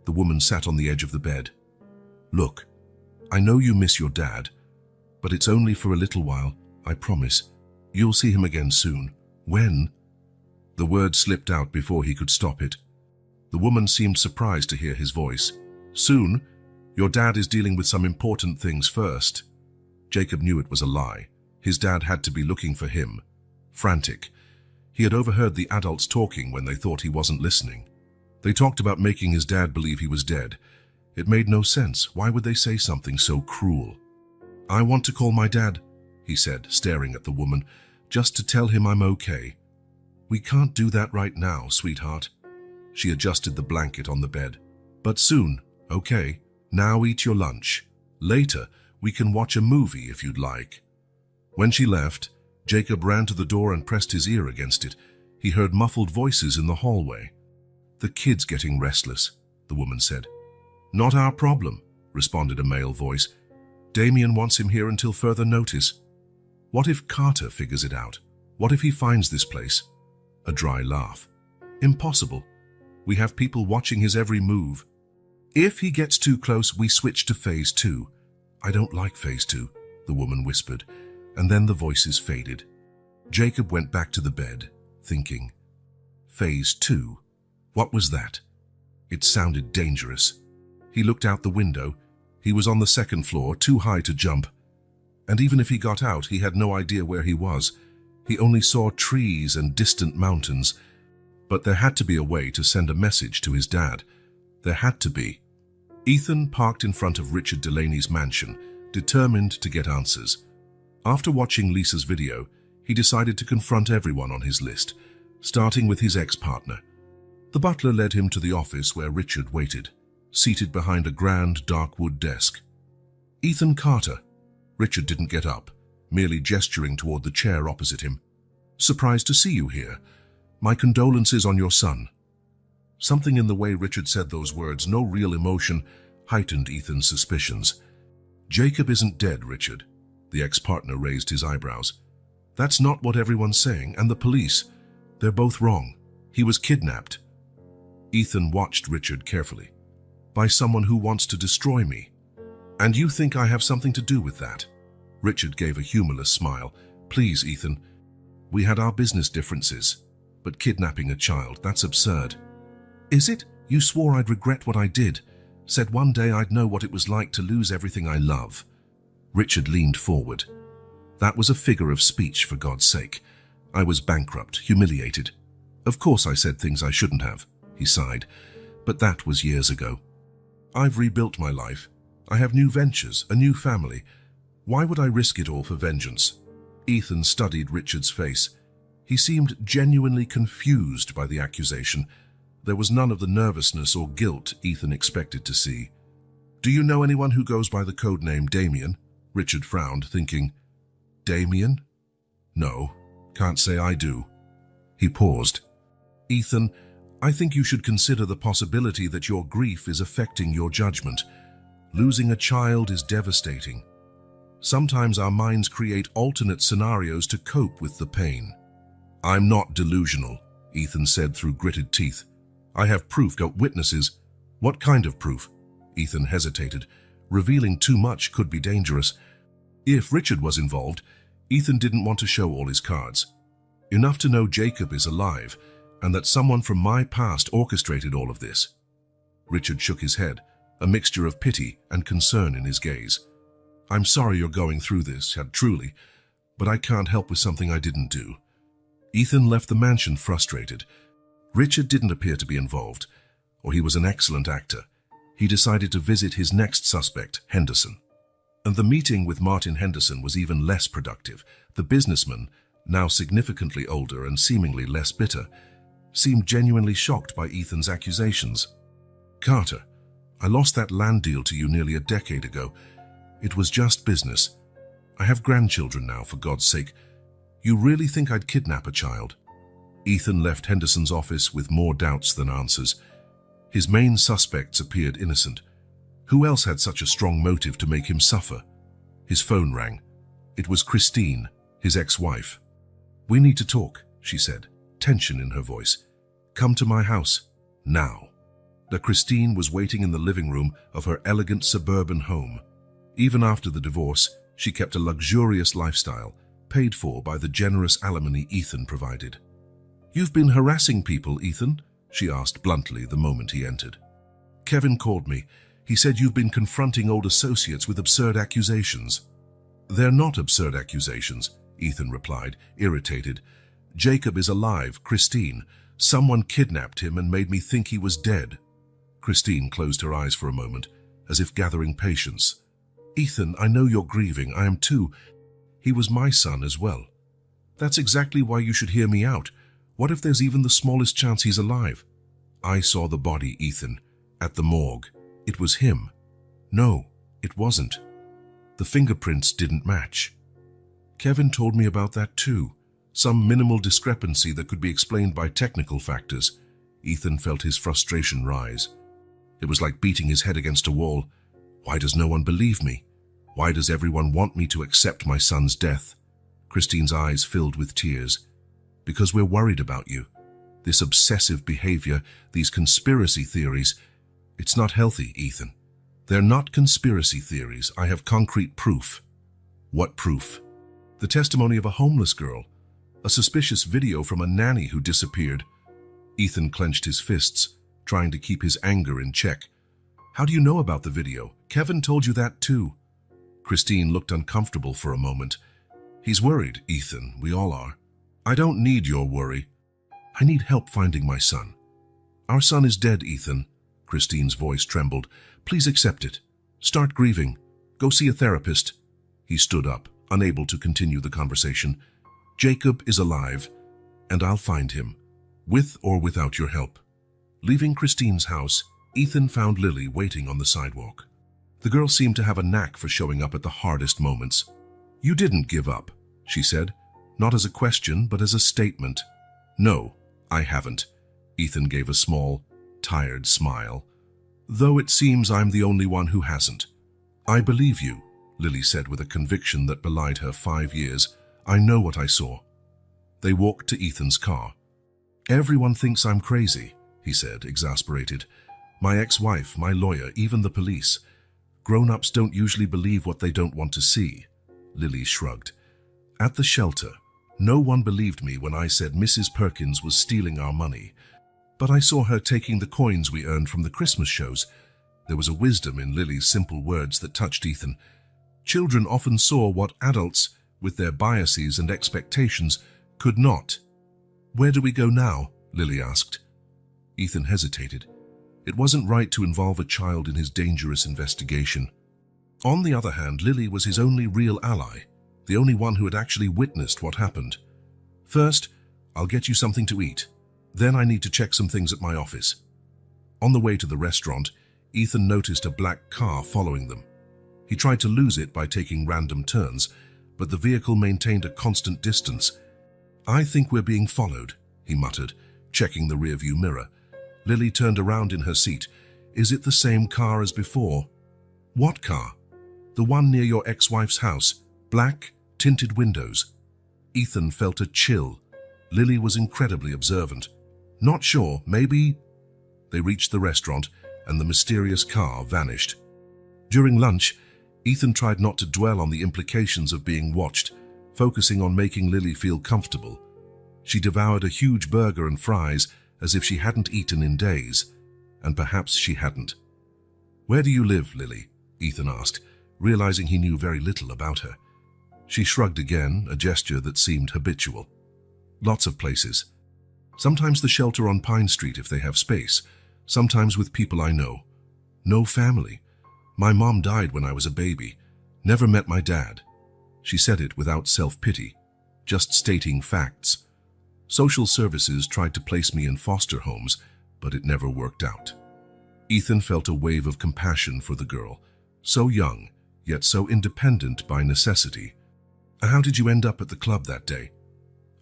The woman sat on the edge of the bed. Look, I know you miss your dad, but it's only for a little while, I promise. You'll see him again soon. When? The word slipped out before he could stop it. The woman seemed surprised to hear his voice. Soon? Your dad is dealing with some important things first. Jacob knew it was a lie. His dad had to be looking for him. Frantic. He had overheard the adults talking when they thought he wasn't listening. They talked about making his dad believe he was dead. It made no sense. Why would they say something so cruel? I want to call my dad, he said, staring at the woman, just to tell him I'm okay. We can't do that right now, sweetheart. She adjusted the blanket on the bed. But soon, okay. Now eat your lunch. Later, we can watch a movie if you'd like. When she left, Jacob ran to the door and pressed his ear against it. He heard muffled voices in the hallway. The kid's getting restless, the woman said. Not our problem, responded a male voice. Damien wants him here until further notice. What if Carter figures it out? What if he finds this place? A dry laugh. Impossible. We have people watching his every move. If he gets too close, we switch to phase 2. I don't like phase 2, the woman whispered, and then the voices faded. Jacob went back to the bed, thinking. Phase 2? What was that? It sounded dangerous. He looked out the window. He was on the second floor, too high to jump. And even if he got out, he had no idea where he was. He only saw trees and distant mountains. But there had to be a way to send a message to his dad. There had to be. Ethan parked in front of Richard Delaney's mansion, determined to get answers. After watching Lisa's video, he decided to confront everyone on his list, starting with his ex-partner. The butler led him to the office where Richard waited, seated behind a grand dark wood desk. Ethan Carter. Richard didn't get up, merely gesturing toward the chair opposite him. Surprised to see you here. My condolences on your son. Something in the way Richard said those words, no real emotion, heightened Ethan's suspicions. Jacob isn't dead, Richard. The ex-partner raised his eyebrows. That's not what everyone's saying, and the police. They're both wrong. He was kidnapped. Ethan watched Richard carefully. By someone who wants to destroy me. And you think I have something to do with that? Richard gave a humorless smile. Please, Ethan. We had our business differences. But kidnapping a child, that's absurd. Is it? You swore I'd regret what I did. Said one day I'd know what it was like to lose everything I love. Richard leaned forward. That was a figure of speech, for God's sake. I was bankrupt, humiliated. Of course I said things I shouldn't have, he sighed. But that was years ago. I've rebuilt my life. I have new ventures, a new family. Why would I risk it all for vengeance? Ethan studied Richard's face. He seemed genuinely confused by the accusation. There was none of the nervousness or guilt Ethan expected to see. Do you know anyone who goes by the code name Damien? Richard frowned, thinking, Damien? No, can't say I do. He paused. Ethan, I think you should consider the possibility that your grief is affecting your judgment. Losing a child is devastating. Sometimes our minds create alternate scenarios to cope with the pain. I'm not delusional, Ethan said through gritted teeth. I have proof, got witnesses. What kind of proof? Ethan hesitated. Revealing too much could be dangerous. If Richard was involved, Ethan didn't want to show all his cards. Enough to know Jacob is alive, and that someone from my past orchestrated all of this. Richard shook his head, a mixture of pity and concern in his gaze. I'm sorry you're going through this, truly, but I can't help with something I didn't do. Ethan left the mansion frustrated. Richard didn't appear to be involved, or he was an excellent actor. He decided to visit his next suspect, Henderson. And the meeting with Martin Henderson was even less productive. The businessman, now significantly older and seemingly less bitter, seemed genuinely shocked by Ethan's accusations. Carter, I lost that land deal to you nearly a decade ago. It was just business. I have grandchildren now, for God's sake. You really think I'd kidnap a child? Ethan left Henderson's office with more doubts than answers. His main suspects appeared innocent. Who else had such a strong motive to make him suffer? His phone rang. It was Christine, his ex-wife. "We need to talk," she said, tension in her voice. "Come to my house, now." Christine was waiting in the living room of her elegant suburban home. Even after the divorce, she kept a luxurious lifestyle, paid for by the generous alimony Ethan provided. "You've been harassing people, Ethan?" she asked bluntly the moment he entered. "Kevin called me. He said you've been confronting old associates with absurd accusations." "They're not absurd accusations," Ethan replied, irritated. "Jacob is alive, Christine. Someone kidnapped him and made me think he was dead." Christine closed her eyes for a moment, as if gathering patience. "Ethan, I know you're grieving. I am too. He was my son as well. That's exactly why you should hear me out. What if there's even the smallest chance he's alive?" "I saw the body, Ethan, at the morgue. It was him." "No, it wasn't. The fingerprints didn't match." "Kevin told me about that too. Some minimal discrepancy that could be explained by technical factors." Ethan felt his frustration rise. It was like beating his head against a wall. Why does no one believe me? Why does everyone want me to accept my son's death? Christine's eyes filled with tears. "Because we're worried about you. This obsessive behavior, these conspiracy theories, it's not healthy, Ethan." "They're not conspiracy theories. I have concrete proof." "What proof?" "The testimony of a homeless girl. A suspicious video from a nanny who disappeared." Ethan clenched his fists, trying to keep his anger in check. "How do you know about the video? Kevin told you that too." Christine looked uncomfortable for a moment. "He's worried, Ethan. We all are." "I don't need your worry. I need help finding my son." "Our son is dead, Ethan." Christine's voice trembled. "Please accept it. Start grieving. Go see a therapist." He stood up, unable to continue the conversation. "Jacob is alive, and I'll find him, with or without your help." Leaving Christine's house, Ethan found Lily waiting on the sidewalk. The girl seemed to have a knack for showing up at the hardest moments. "You didn't give up," she said, not as a question, but as a statement. "No, I haven't." Ethan gave a small, tired smile. "Though it seems I'm the only one who hasn't." "I believe you," Lily said with a conviction that belied her 5 years. "I know what I saw." They walked to Ethan's car. "Everyone thinks I'm crazy," he said, exasperated. "My ex-wife, my lawyer, even the police. Grown-ups don't usually believe what they don't want to see." Lily shrugged. "At the shelter, no one believed me when I said Mrs. Perkins was stealing our money. But I saw her taking the coins we earned from the Christmas shows." There was a wisdom in Lily's simple words that touched Ethan. Children often saw what adults, with their biases and expectations, could not. "Where do we go now?" Lily asked. Ethan hesitated. It wasn't right to involve a child in his dangerous investigation. On the other hand, Lily was his only real ally, the only one who had actually witnessed what happened. "First, I'll get you something to eat. Then I need to check some things at my office." On the way to the restaurant, Ethan noticed a black car following them. He tried to lose it by taking random turns, but the vehicle maintained a constant distance. "I think we're being followed," he muttered, checking the rearview mirror. Lily turned around in her seat. "Is it the same car as before?" "What car?" "The one near your ex-wife's house. Black, tinted windows." Ethan felt a chill. Lily was incredibly observant. "Not sure, maybe." They reached the restaurant, and the mysterious car vanished. During lunch, Ethan tried not to dwell on the implications of being watched, focusing on making Lily feel comfortable. She devoured a huge burger and fries as if she hadn't eaten in days, and perhaps she hadn't. "Where do you live, Lily?" Ethan asked, realizing he knew very little about her. She shrugged again, a gesture that seemed habitual. "Lots of places. Sometimes the shelter on Pine Street if they have space, sometimes with people I know. No family. My mom died when I was a baby. Never met my dad." She said it without self-pity, just stating facts. "Social services tried to place me in foster homes, but it never worked out." Ethan felt a wave of compassion for the girl, so young, yet so independent by necessity. "How did you end up at the club that day?"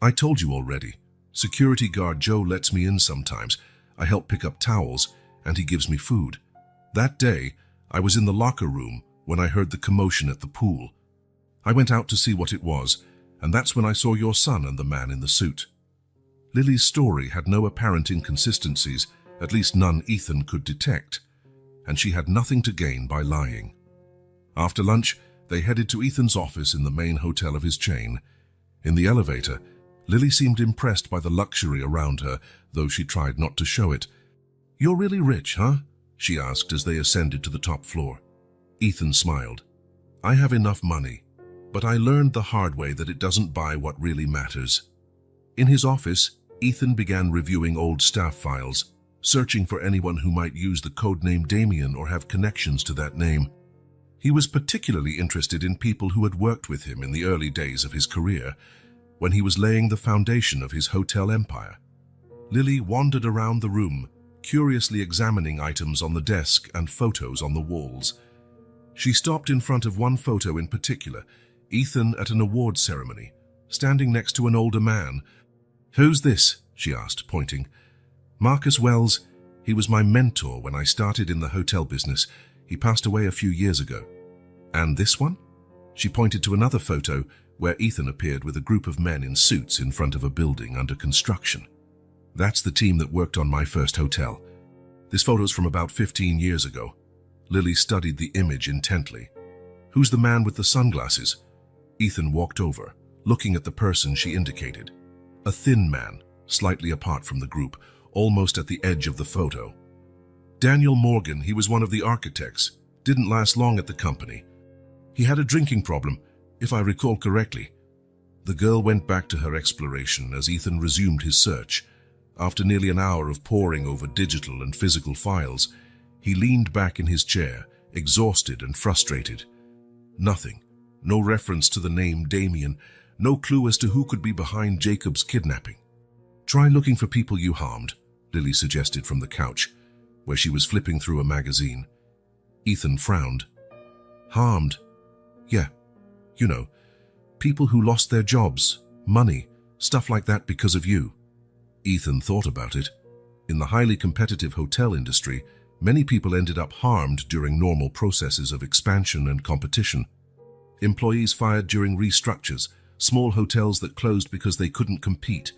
"I told you already. Security guard Joe lets me in sometimes. I help pick up towels, and he gives me food. That day, I was in the locker room when I heard the commotion at the pool." I went out to see what it was, and that's when I saw your son and the man in the suit." Lily's story had no apparent inconsistencies, at least none Ethan could detect, and she had nothing to gain by lying. After lunch, they headed to Ethan's office in the main hotel of his chain. In the elevator, Lily seemed impressed by the luxury around her, though she tried not to show it. "You're really rich, huh?" she asked as they ascended to the top floor. Ethan smiled. "I have enough money, but I learned the hard way that it doesn't buy what really matters." In his office, Ethan began reviewing old staff files, searching for anyone who might use the codename Damien or have connections to that name. He was particularly interested in people who had worked with him in the early days of his career, when he was laying the foundation of his hotel empire. Lily wandered around the room, curiously examining items on the desk and photos on the walls. She stopped in front of one photo in particular, Ethan at an awards ceremony, standing next to an older man. "Who's this?" she asked, pointing. "Marcus Wells. He was my mentor when I started in the hotel business. He passed away a few years ago." "And this one?" She pointed to another photo where Ethan appeared with a group of men in suits in front of a building under construction. "That's the team that worked on my first hotel. This photo's from about 15 years ago." Lily studied the image intently. "Who's the man with the sunglasses?" Ethan walked over, looking at the person she indicated. A thin man, slightly apart from the group, almost at the edge of the photo. "Daniel Morgan. He was one of the architects. Didn't last long at the company. He had a drinking problem, if I recall correctly." The girl went back to her exploration as Ethan resumed his search. After nearly an hour of poring over digital and physical files, he leaned back in his chair, exhausted and frustrated. Nothing. No reference to the name Damien. No clue as to who could be behind Jacob's kidnapping. "Try looking for people you harmed," Lily suggested from the couch, where she was flipping through a magazine. Ethan frowned. "Harmed? Yeah, you know, people who lost their jobs, money, stuff like that because of you." Ethan thought about it. In the highly competitive hotel industry, many people ended up harmed during normal processes of expansion and competition. Employees fired during restructures, small hotels that closed because they couldn't compete,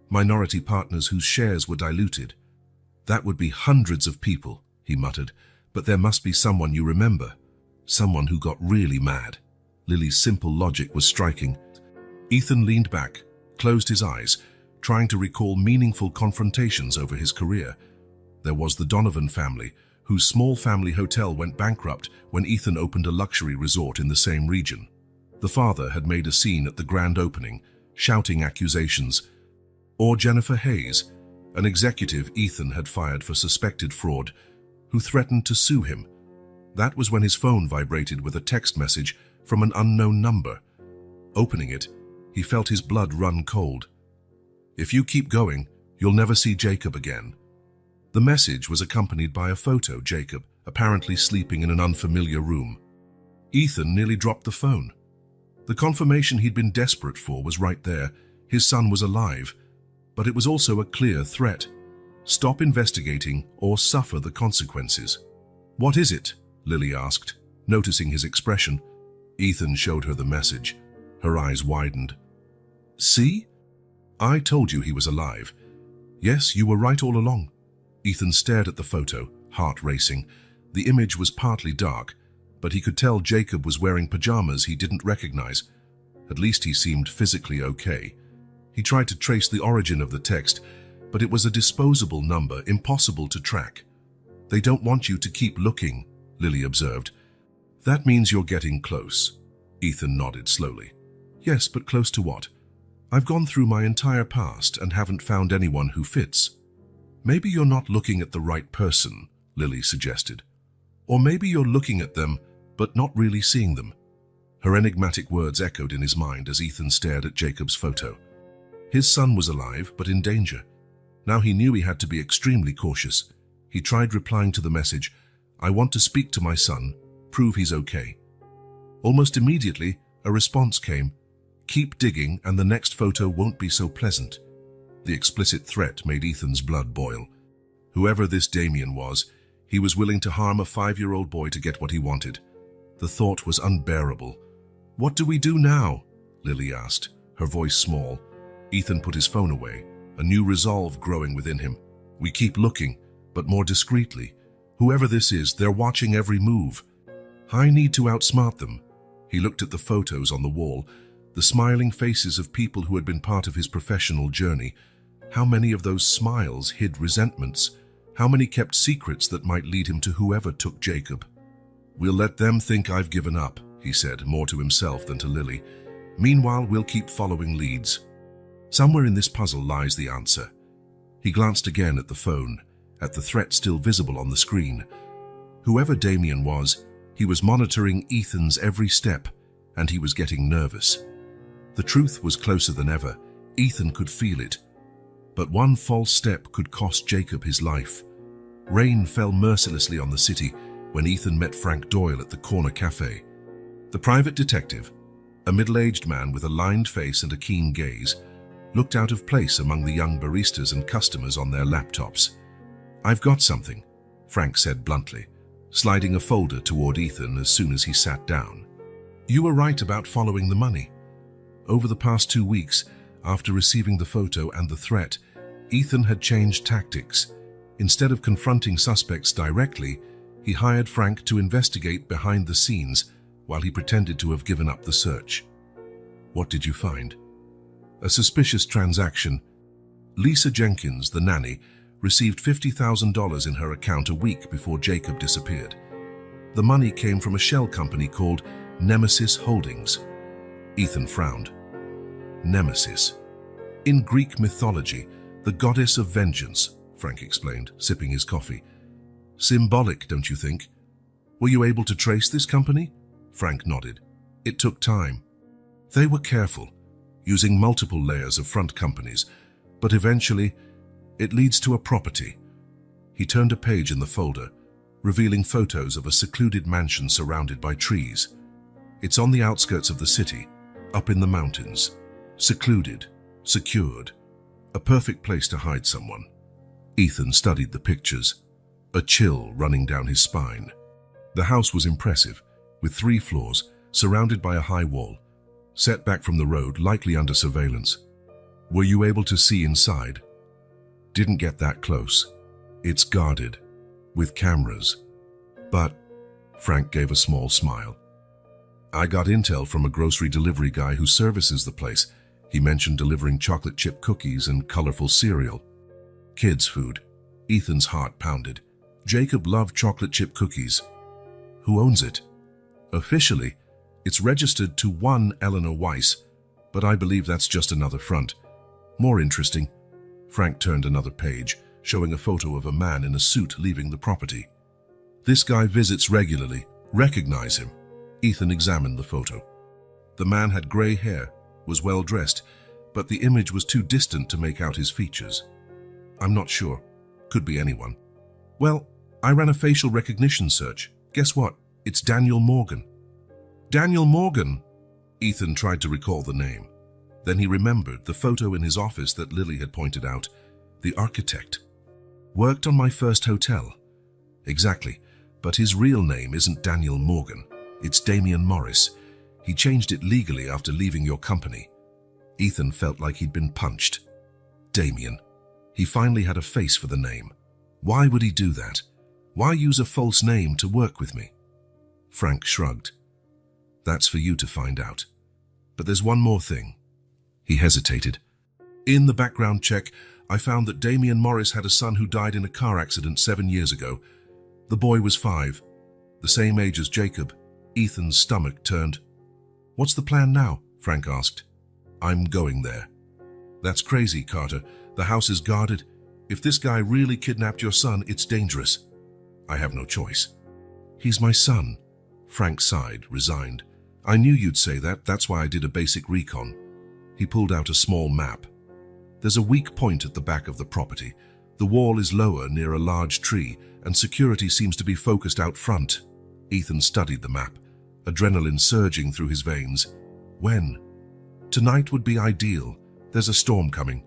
minority partners whose shares were diluted. "That would be hundreds of people," he muttered, "but there must be someone you remember. Someone who got really mad." Lily's simple logic was striking. Ethan leaned back, closed his eyes, trying to recall meaningful confrontations over his career. There was the Donovan family, whose small family hotel went bankrupt when Ethan opened a luxury resort in the same region. The father had made a scene at the grand opening, shouting accusations. Or Jennifer Hayes, an executive Ethan had fired for suspected fraud, who threatened to sue him. That was when his phone vibrated with a text message from an unknown number. Opening it, he felt his blood run cold. "If you keep going, you'll never see Jacob again." The message was accompanied by a photo of Jacob, apparently sleeping in an unfamiliar room. Ethan nearly dropped the phone. The confirmation he'd been desperate for was right there. His son was alive, but it was also a clear threat. Stop investigating or suffer the consequences. "What is it?" Lily asked, noticing his expression. Ethan showed her the message. Her eyes widened. "See? I told you he was alive. Yes, you were right all along." Ethan stared at the photo, heart racing. The image was partly dark, but he could tell Jacob was wearing pajamas he didn't recognize. At least he seemed physically okay. He tried to trace the origin of the text, but it was a disposable number, impossible to track. "They don't want you to keep looking," Lily observed. "That means you're getting close." Ethan nodded slowly. "Yes, but close to what? I've gone through my entire past and haven't found anyone who fits." "Maybe you're not looking at the right person," Lily suggested. "Or maybe you're looking at them, but not really seeing them." Her enigmatic words echoed in his mind as Ethan stared at Jacob's photo. His son was alive, but in danger. Now he knew he had to be extremely cautious. He tried replying to the message, "I want to speak to my son, prove he's okay." Almost immediately, a response came. "Keep digging and the next photo won't be so pleasant." The explicit threat made Ethan's blood boil. Whoever this Damien was, he was willing to harm a 5-year-old boy to get what he wanted. The thought was unbearable. "What do we do now?" Lily asked, her voice small. Ethan put his phone away, a new resolve growing within him. "We keep looking, but more discreetly. Whoever this is, they're watching every move. I need to outsmart them." He looked at the photos on the wall, the smiling faces of people who had been part of his professional journey. How many of those smiles hid resentments? How many kept secrets that might lead him to whoever took Jacob? "We'll let them think I've given up," he said, more to himself than to Lily. "Meanwhile, we'll keep following leads." Somewhere in this puzzle lies the answer. He glanced again at the phone, at the threat still visible on the screen. Whoever Damien was, he was monitoring Ethan's every step, and he was getting nervous. The truth was closer than ever. Ethan could feel it. But one false step could cost Jacob his life. Rain fell mercilessly on the city when Ethan met Frank Doyle at the corner cafe. The private detective, a middle-aged man with a lined face and a keen gaze, looked out of place among the young baristas and customers on their laptops. "I've got something," Frank said bluntly, sliding a folder toward Ethan as soon as he sat down. "You were right about following the money. Over the past 2 weeks, after receiving the photo and the threat, Ethan had changed tactics. Instead of confronting suspects directly, he hired Frank to investigate behind the scenes while he pretended to have given up the search." "What did you find?" "A suspicious transaction. Lisa Jenkins, the nanny, received $50,000 in her account a week before Jacob disappeared. The money came from a shell company called Nemesis Holdings." Ethan frowned. Nemesis. "In Greek mythology, the goddess of vengeance," Frank explained, sipping his coffee. "Symbolic, don't you think? Were you able to trace this company?" Frank nodded. "It took time. They were careful, using multiple layers of front companies, but eventually it leads to a property." He turned a page in the folder, revealing photos of a secluded mansion surrounded by trees. "It's on the outskirts of the city, up in the mountains. Secluded, secured, a perfect place to hide someone." Ethan studied the pictures, a chill running down his spine. The house was impressive, with 3 floors, surrounded by a high wall, set back from the road, likely under surveillance. "Were you able to see inside?" "Didn't get that close. It's guarded, with cameras. But," Frank gave a small smile, "I got intel from a grocery delivery guy who services the place. He mentioned delivering chocolate chip cookies and colorful cereal. Kids' food." Ethan's heart pounded. Jacob loved chocolate chip cookies. "Who owns it?" "Officially, it's registered to one Eleanor Weiss, but I believe that's just another front. More interesting." Frank turned another page, showing a photo of a man in a suit leaving the property. "This guy visits regularly. Recognize him." Ethan examined the photo. The man had gray hair, was well dressed, but the image was too distant to make out his features. "I'm not sure. Could be anyone." "Well, I ran a facial recognition search. Guess what? It's Daniel Morgan." "Daniel Morgan?" Ethan tried to recall the name. Then he remembered the photo in his office that Lily had pointed out. The architect. "Worked on my first hotel." "Exactly, but his real name isn't Daniel Morgan. It's Damien Morris. He changed it legally after leaving your company." Ethan felt like he'd been punched. Damien. He finally had a face for the name. Why would he do that? Why use a false name to work with me? Frank shrugged. "That's for you to find out. But there's one more thing." He hesitated. "In the background check, I found that Damien Morris had a son who died in a car accident 7 years ago. The boy was 5, the same age as Jacob." Ethan's stomach turned. "What's the plan now?" Frank asked. "I'm going there." "That's crazy, Carter. The house is guarded. If this guy really kidnapped your son, it's dangerous." "I have no choice." "He's my son." Frank sighed, resigned. "I knew you'd say that. That's why I did a basic recon." He pulled out a small map. "There's a weak point at the back of the property. The wall is lower near a large tree, and security seems to be focused out front." Ethan studied the map, adrenaline surging through his veins. "When?" "Tonight would be ideal. There's a storm coming."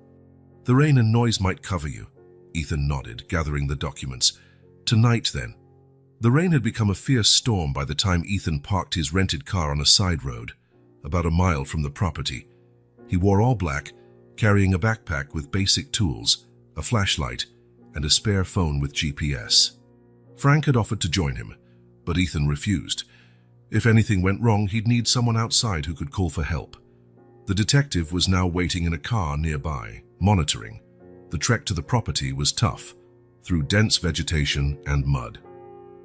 "The rain and noise might cover you." Ethan nodded, gathering the documents. "Tonight, then." The rain had become a fierce storm by the time Ethan parked his rented car on a side road. about a mile from the property. He wore all black, carrying a backpack with basic tools, a flashlight, and a spare phone with GPS. Frank had offered to join him, but Ethan refused. If anything went wrong, he'd need someone outside who could call for help. The detective was now waiting in a car nearby, monitoring. The trek to the property was tough, through dense vegetation and mud.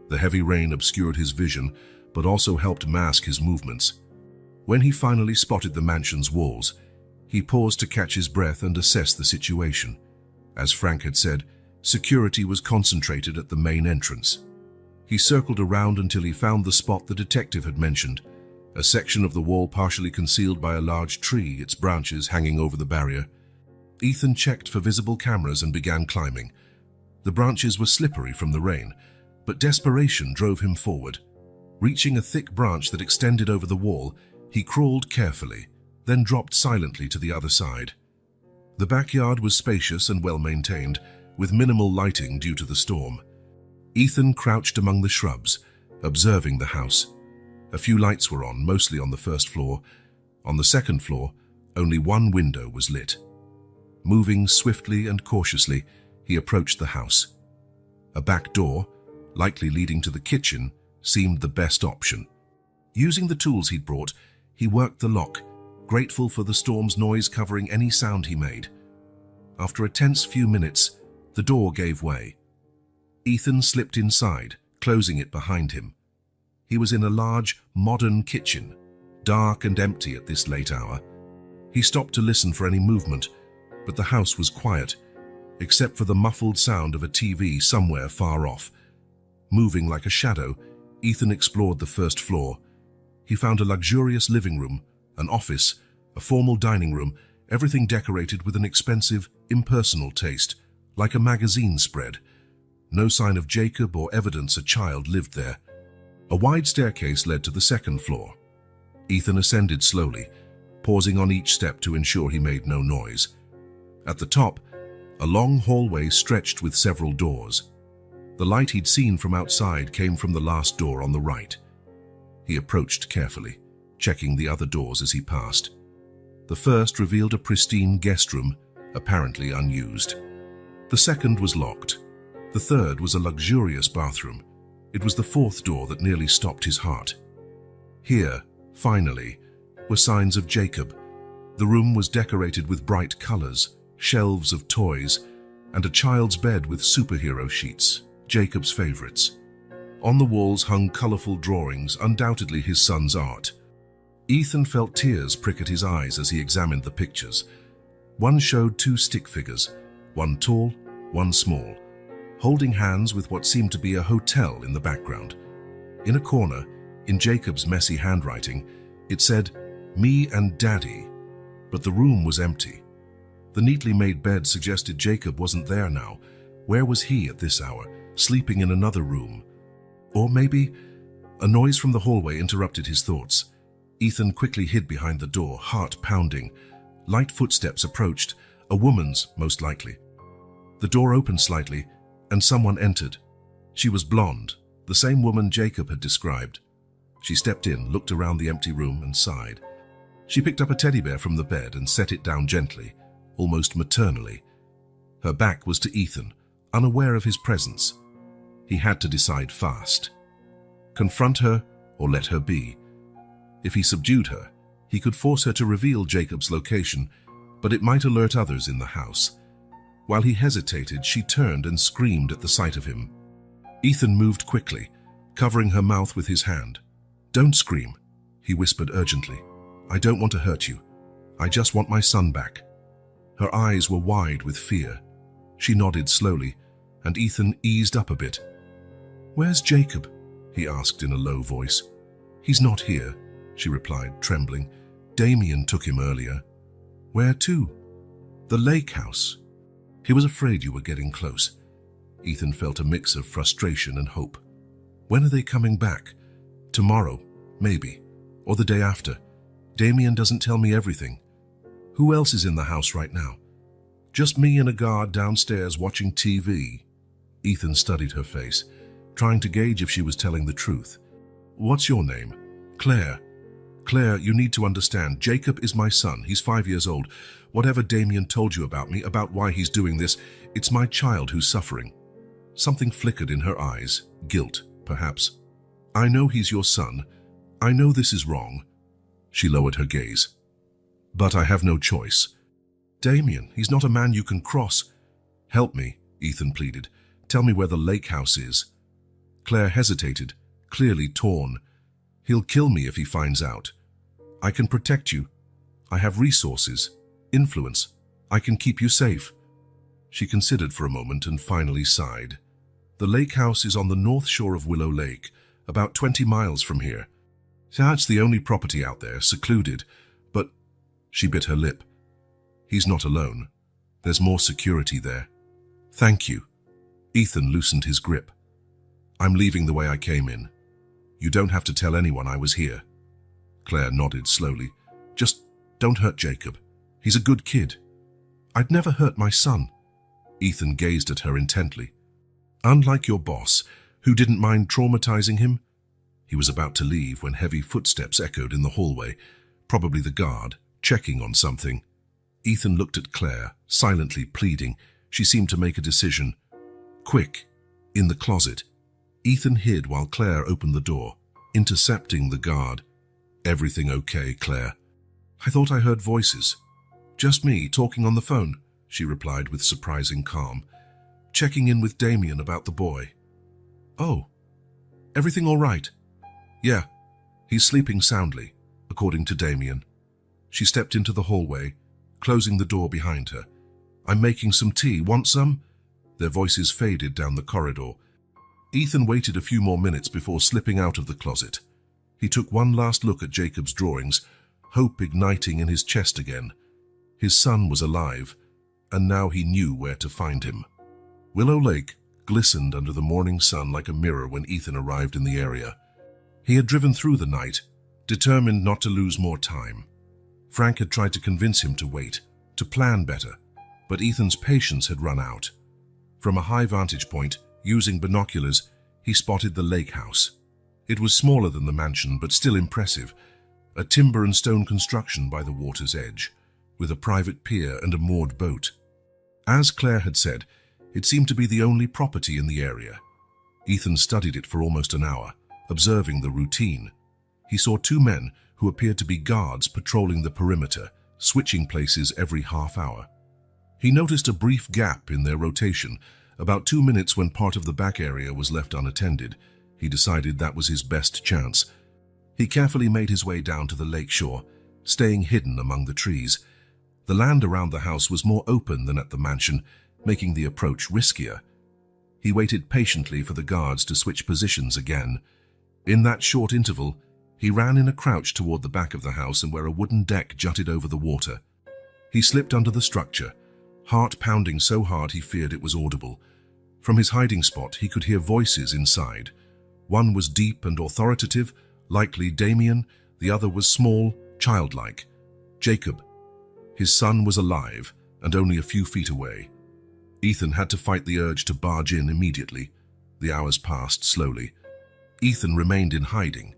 The heavy rain obscured his vision, but also helped mask his movements. When he finally spotted the mansion's walls, he paused to catch his breath and assess the situation. As Frank had said, security was concentrated at the main entrance. He circled around until he found the spot the detective had mentioned, a section of the wall partially concealed by a large tree, its branches hanging over the barrier. Ethan checked for visible cameras and began climbing. The branches were slippery from the rain, but desperation drove him forward. Reaching a thick branch that extended over the wall, he crawled carefully, then dropped silently to the other side. The backyard was spacious and well-maintained, with minimal lighting due to the storm. Ethan crouched among the shrubs, observing the house. A few lights were on, mostly on the first floor. On the second floor, only one window was lit. Moving swiftly and cautiously, he approached the house. A back door, likely leading to the kitchen, seemed the best option. Using the tools he'd brought, he worked the lock, grateful for the storm's noise covering any sound he made. After a tense few minutes, the door gave way. Ethan slipped inside, closing it behind him. He was in a large, modern kitchen, dark and empty at this late hour. He stopped to listen for any movement, but the house was quiet, except for the muffled sound of a TV somewhere far off. Moving like a shadow, Ethan explored the first floor. He found a luxurious living room, an office, a formal dining room, everything decorated with an expensive, impersonal taste, like a magazine spread. No sign of Jacob or evidence a child lived there. A wide staircase led to the second floor. Ethan ascended slowly, pausing on each step to ensure he made no noise. At the top, a long hallway stretched with several doors. The light he'd seen from outside came from the last door on the right. He approached carefully, checking the other doors as he passed. The first revealed a pristine guest room, apparently unused. The second was locked. The third was a luxurious bathroom. It was the fourth door that nearly stopped his heart. Here, finally, were signs of Jacob. The room was decorated with bright colors, shelves of toys, and a child's bed with superhero sheets, Jacob's favorites. On the walls hung colorful drawings, undoubtedly his son's art. Ethan felt tears prick at his eyes as he examined the pictures. One showed two stick figures, one tall, one small, holding hands with what seemed to be a hotel in the background. In a corner, in Jacob's messy handwriting, it said, "Me and Daddy," but the room was empty. The neatly made bed suggested Jacob wasn't there now. Where was he at this hour, sleeping in another room? Or maybe a noise from the hallway interrupted his thoughts. Ethan quickly hid behind the door, heart pounding. Light footsteps approached, a woman's, most likely. The door opened slightly, and someone entered. She was blonde, the same woman Jacob had described. She stepped in, looked around the empty room, and sighed. She picked up a teddy bear from the bed and set it down gently, almost maternally. Her back was to Ethan, unaware of his presence. He had to decide fast. Confront her or let her be. If he subdued her, he could force her to reveal Jacob's location, but it might alert others in the house. While he hesitated, she turned and screamed at the sight of him. Ethan moved quickly, covering her mouth with his hand. "Don't scream," he whispered urgently. "I don't want to hurt you. I just want my son back." Her eyes were wide with fear. She nodded slowly, and Ethan eased up a bit. "Where's Jacob?" he asked in a low voice. "He's not here," she replied, trembling. "Damien took him earlier." "Where to?" "The lake house." "He was afraid you were getting close." Ethan felt a mix of frustration and hope. "When are they coming back?" "Tomorrow, maybe, or the day after. Damien doesn't tell me everything." "Who else is in the house right now?" "Just me and a guard downstairs watching TV." Ethan studied her face, trying to gauge if she was telling the truth. "What's your name?" "Clare." Claire, you need to understand, Jacob is my son. He's 5 years old. Whatever Damien told you about me, about why he's doing this, it's my child who's suffering. Something flickered in her eyes. Guilt, perhaps. I know he's your son. I know this is wrong. She lowered her gaze. But I have no choice. Damien, he's not a man you can cross. Help me, Ethan pleaded. Tell me where the lake house is. Claire hesitated, clearly torn. He'll kill me if he finds out. I can protect you. I have resources, influence. I can keep you safe. She considered for a moment and finally sighed. The lake house is on the north shore of Willow Lake, about 20 miles from here. That's the only property out there, secluded, but she bit her lip. He's not alone. There's more security there. Thank you. Ethan loosened his grip. I'm leaving the way I came in. You don't have to tell anyone I was here. Claire nodded slowly. Just don't hurt Jacob. He's a good kid. I'd never hurt my son. Ethan gazed at her intently. Unlike your boss, who didn't mind traumatizing him. He was about to leave when heavy footsteps echoed in the hallway, probably the guard, checking on something. Ethan looked at Claire, silently pleading. She seemed to make a decision. Quick, in the closet. Ethan hid while Claire opened the door, intercepting the guard. Everything okay, Claire? I thought I heard voices. Just me, talking on the phone, she replied with surprising calm. Checking in with Damien about the boy. Oh, everything all right? Yeah, he's sleeping soundly, according to Damien. She stepped into the hallway, closing the door behind her. I'm making some tea. Want some? Their voices faded down the corridor. Ethan waited a few more minutes before slipping out of the closet. He took one last look at Jacob's drawings, hope igniting in his chest again. His son was alive, and now he knew where to find him. Willow Lake glistened under the morning sun like a mirror when Ethan arrived in the area. He had driven through the night, determined not to lose more time. Frank had tried to convince him to wait, to plan better, but Ethan's patience had run out. From a high vantage point, using binoculars, he spotted the lake house. It was smaller than the mansion, but still impressive, a timber and stone construction by the water's edge, with a private pier and a moored boat. As Claire had said, it seemed to be the only property in the area. Ethan studied it for almost an hour, observing the routine. He saw 2 men who appeared to be guards patrolling the perimeter, switching places every half hour. He noticed a brief gap in their rotation, about 2 minutes when part of the back area was left unattended. He decided that was his best chance. He carefully made his way down to the lake shore, staying hidden among the trees. The land around the house was more open than at the mansion, making the approach riskier. He waited patiently for the guards to switch positions again. In that short interval, he ran in a crouch toward the back of the house and where a wooden deck jutted over the water. He slipped under the structure, heart pounding so hard he feared it was audible. From his hiding spot, he could hear voices inside. One was deep and authoritative, likely Damien. The other was small, childlike. Jacob. His son was alive and only a few feet away. Ethan had to fight the urge to barge in immediately. The hours passed slowly. Ethan remained in hiding,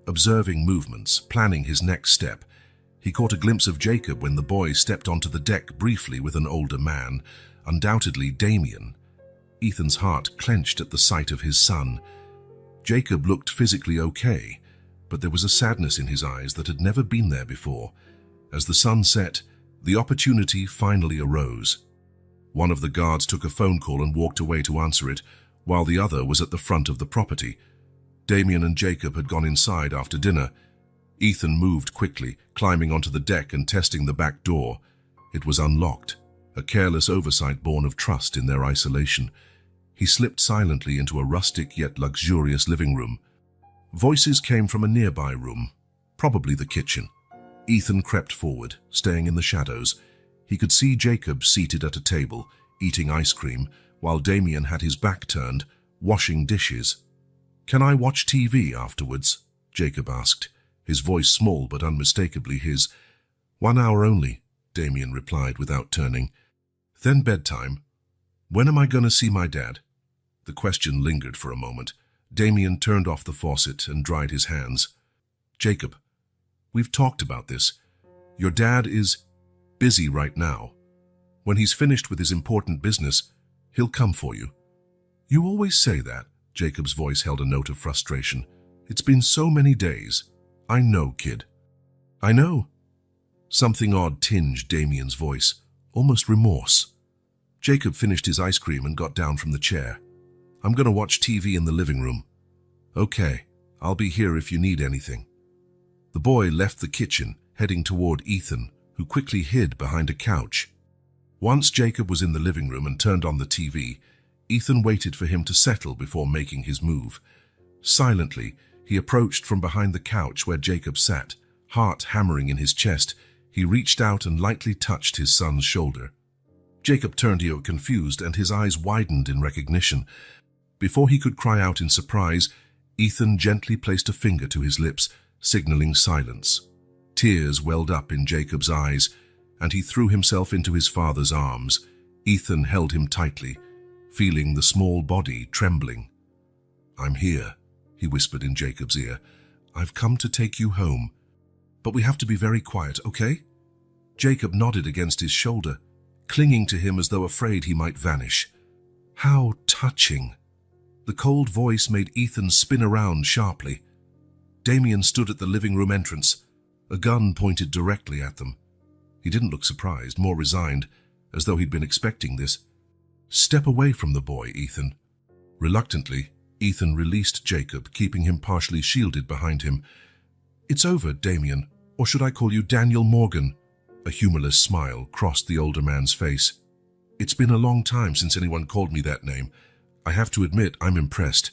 observing movements, planning his next step. He caught a glimpse of Jacob when the boy stepped onto the deck briefly with an older man, undoubtedly Damien. Ethan's heart clenched at the sight of his son. Jacob looked physically okay, but there was a sadness in his eyes that had never been there before. As the sun set, the opportunity finally arose. One of the guards took a phone call and walked away to answer it, while the other was at the front of the property. Damien and Jacob had gone inside after dinner. Ethan moved quickly, climbing onto the deck and testing the back door. It was unlocked, a careless oversight born of trust in their isolation. He slipped silently into a rustic yet luxurious living room. Voices came from a nearby room, probably the kitchen. Ethan crept forward, staying in the shadows. He could see Jacob seated at a table, eating ice cream, while Damien had his back turned, washing dishes. "Can I watch TV afterwards?" Jacob asked, his voice small but unmistakably his. "1 hour only," Damien replied without turning. "Then bedtime. When am I going to see my dad?" The question lingered for a moment. Damien turned off the faucet and dried his hands. "Jacob, We've talked about this. Your dad is busy right now. When he's finished with his important business, he'll come for you." "You always say that." Jacob's voice held a note of frustration. "It's been so many days." "I know, kid." "I know." Something odd tinged Damien's voice, almost remorse. Jacob finished his ice cream and got down from the chair. "I'm going to watch TV in the living room." "Okay, I'll be here if you need anything." The boy left the kitchen, heading toward Ethan, who quickly hid behind a couch. Once Jacob was in the living room and turned on the TV, Ethan waited for him to settle before making his move. Silently, he approached from behind the couch where Jacob sat, heart hammering in his chest. He reached out and lightly touched his son's shoulder. Jacob turned confused, and his eyes widened in recognition. Before he could cry out in surprise, Ethan gently placed a finger to his lips, signaling silence. Tears welled up in Jacob's eyes, and he threw himself into his father's arms. Ethan held him tightly, feeling the small body trembling. "I'm here," he whispered in Jacob's ear. "I've come to take you home. But we have to be very quiet, okay?" Jacob nodded against his shoulder, clinging to him as though afraid he might vanish. How touching! The cold voice made Ethan spin around sharply. Damien stood at the living room entrance, a gun pointed directly at them. He didn't look surprised, more resigned, as though he'd been expecting this. "Step away from the boy, Ethan." Reluctantly, Ethan released Jacob, keeping him partially shielded behind him. "It's over, Damien, or should I call you Daniel Morgan?" A humorless smile crossed the older man's face. "It's been a long time since anyone called me that name. I have to admit, I'm impressed.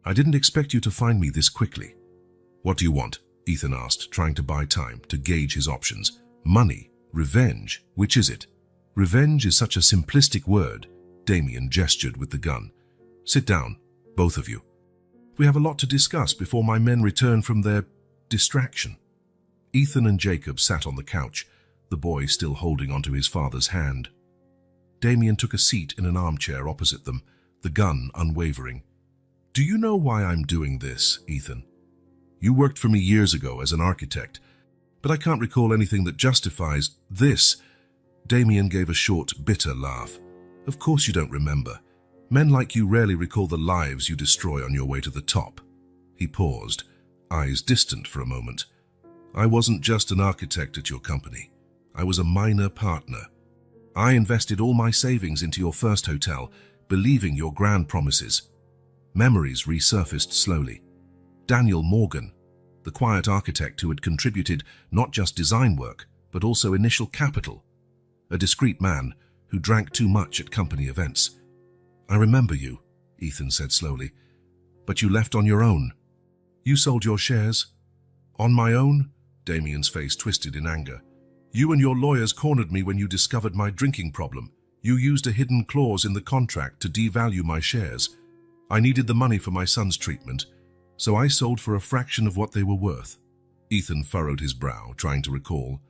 I didn't expect you to find me this quickly." "What do you want?" Ethan asked, trying to buy time to gauge his options. "Money? Revenge? Which is it?" "Revenge is such a simplistic word." Damien gestured with the gun. "Sit down, both of you. We have a lot to discuss before my men return from their distraction." Ethan and Jacob sat on the couch, the boy still holding onto his father's hand. Damien took a seat in an armchair opposite them, the gun unwavering. "Do you know why I'm doing this, Ethan? You worked for me years ago as an architect, but I can't recall anything that justifies this." Damien gave a short, bitter laugh. "Of course you don't remember. Men like you rarely recall the lives you destroy on your way to the top." He paused, eyes distant for a moment. "I wasn't just an architect at your company. I was a minor partner. I invested all my savings into your first hotel, believing your grand promises." Memories resurfaced slowly. Daniel Morgan, the quiet architect who had contributed not just design work, but also initial capital. A discreet man who drank too much at company events. "I remember you," Ethan said slowly. "But you left on your own. You sold your shares." "On my own?" Damien's face twisted in anger. "You and your lawyers cornered me when you discovered my drinking problem. You used a hidden clause in the contract to devalue my shares. I needed the money for my son's treatment, so I sold for a fraction of what they were worth." Ethan furrowed his brow, trying to recall.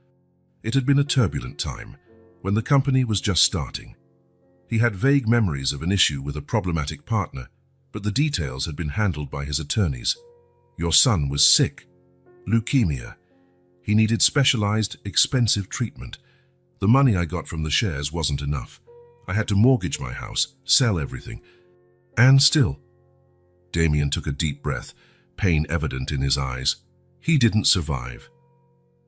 It had been a turbulent time, when the company was just starting. He had vague memories of an issue with a problematic partner, but the details had been handled by his attorneys. "Your son was sick. Leukemia. He needed specialized, expensive treatment. The money I got from the shares wasn't enough. I had to mortgage my house, sell everything. And still..." Damien took a deep breath, pain evident in his eyes. "He didn't survive.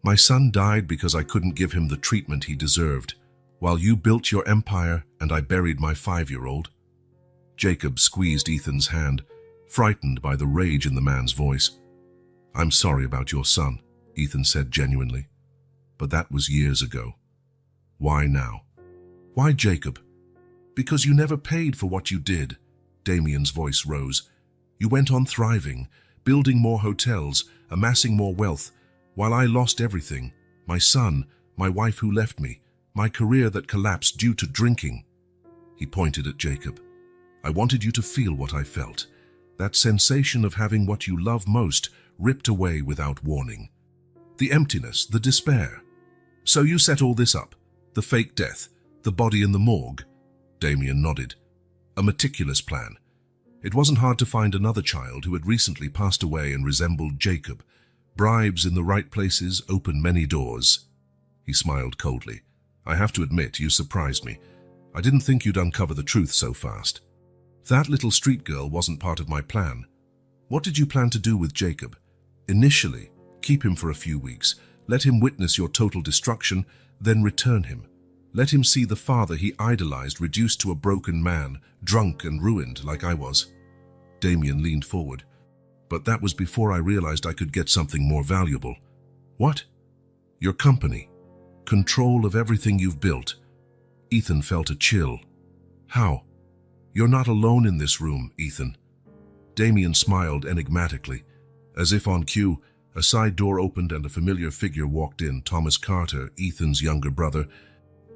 My son died because I couldn't give him the treatment he deserved, while you built your empire and I buried my 5-year-old. Jacob squeezed Ethan's hand, frightened by the rage in the man's voice. "I'm sorry about your son," Ethan said genuinely. "But that was years ago. Why now?" "Why, Jacob?" "Because you never paid for what you did." Damien's voice rose. "You went on thriving, building more hotels, amassing more wealth, while I lost everything. My son, my wife who left me, my career that collapsed due to drinking." He pointed at Jacob. "I wanted you to feel what I felt. That sensation of having what you love most ripped away without warning. The emptiness, the despair. So you set all this up, the fake death, the body in the morgue?" Damien nodded. "A meticulous plan. It wasn't hard to find another child who had recently passed away and resembled Jacob. Bribes in the right places open many doors. He smiled coldly. I have to admit, you surprised me. I didn't think you'd uncover the truth so fast. That little street girl wasn't part of my plan. What did you plan to do with Jacob? Initially, keep him for a few weeks. Let him witness your total destruction, then return him. Let him see the father he idolized reduced to a broken man, drunk and ruined like I was. Damien leaned forward. But that was before I realized I could get something more valuable. What? Your company. Control of everything you've built. Ethan felt a chill. How? You're not alone in this room, Ethan. Damien smiled enigmatically. As if on cue, a side door opened and a familiar figure walked in, Thomas Carter, Ethan's younger brother.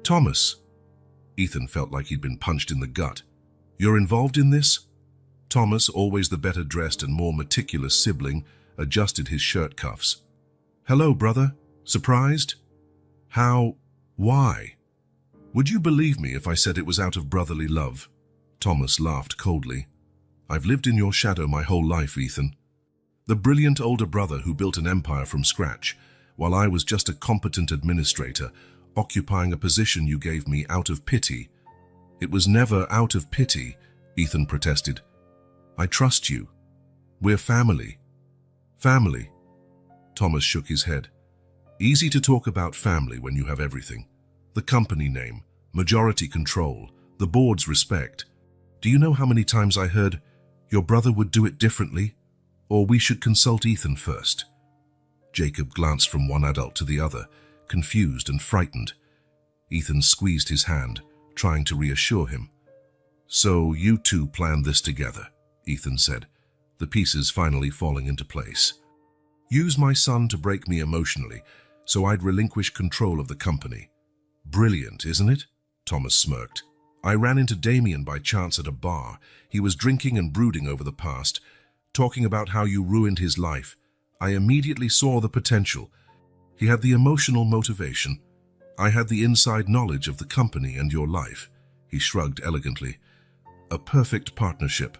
Thomas. Ethan felt like he'd been punched in the gut. You're involved in this? Thomas, always the better dressed and more meticulous sibling, adjusted his shirt cuffs. Hello, brother. Surprised? How? Why? Would you believe me if I said it was out of brotherly love? Thomas laughed coldly. I've lived in your shadow my whole life, Ethan. The brilliant older brother who built an empire from scratch, while I was just a competent administrator, occupying a position you gave me out of pity. It was never out of pity, Ethan protested. I trust you. We're family. Family. Thomas shook his head. Easy to talk about family when you have everything. The company name, majority control, the board's respect. Do you know how many times I heard, your brother would do it differently? Or we should consult Ethan first? Jacob glanced from one adult to the other, confused and frightened. Ethan squeezed his hand, trying to reassure him. So you two planned this together, Ethan said, the pieces finally falling into place. Use my son to break me emotionally, so I'd relinquish control of the company. Brilliant, isn't it? Thomas smirked. I ran into Damien by chance at a bar. He was drinking and brooding over the past, talking about how you ruined his life. I immediately saw the potential. He had the emotional motivation. I had the inside knowledge of the company and your life. He shrugged elegantly. A perfect partnership.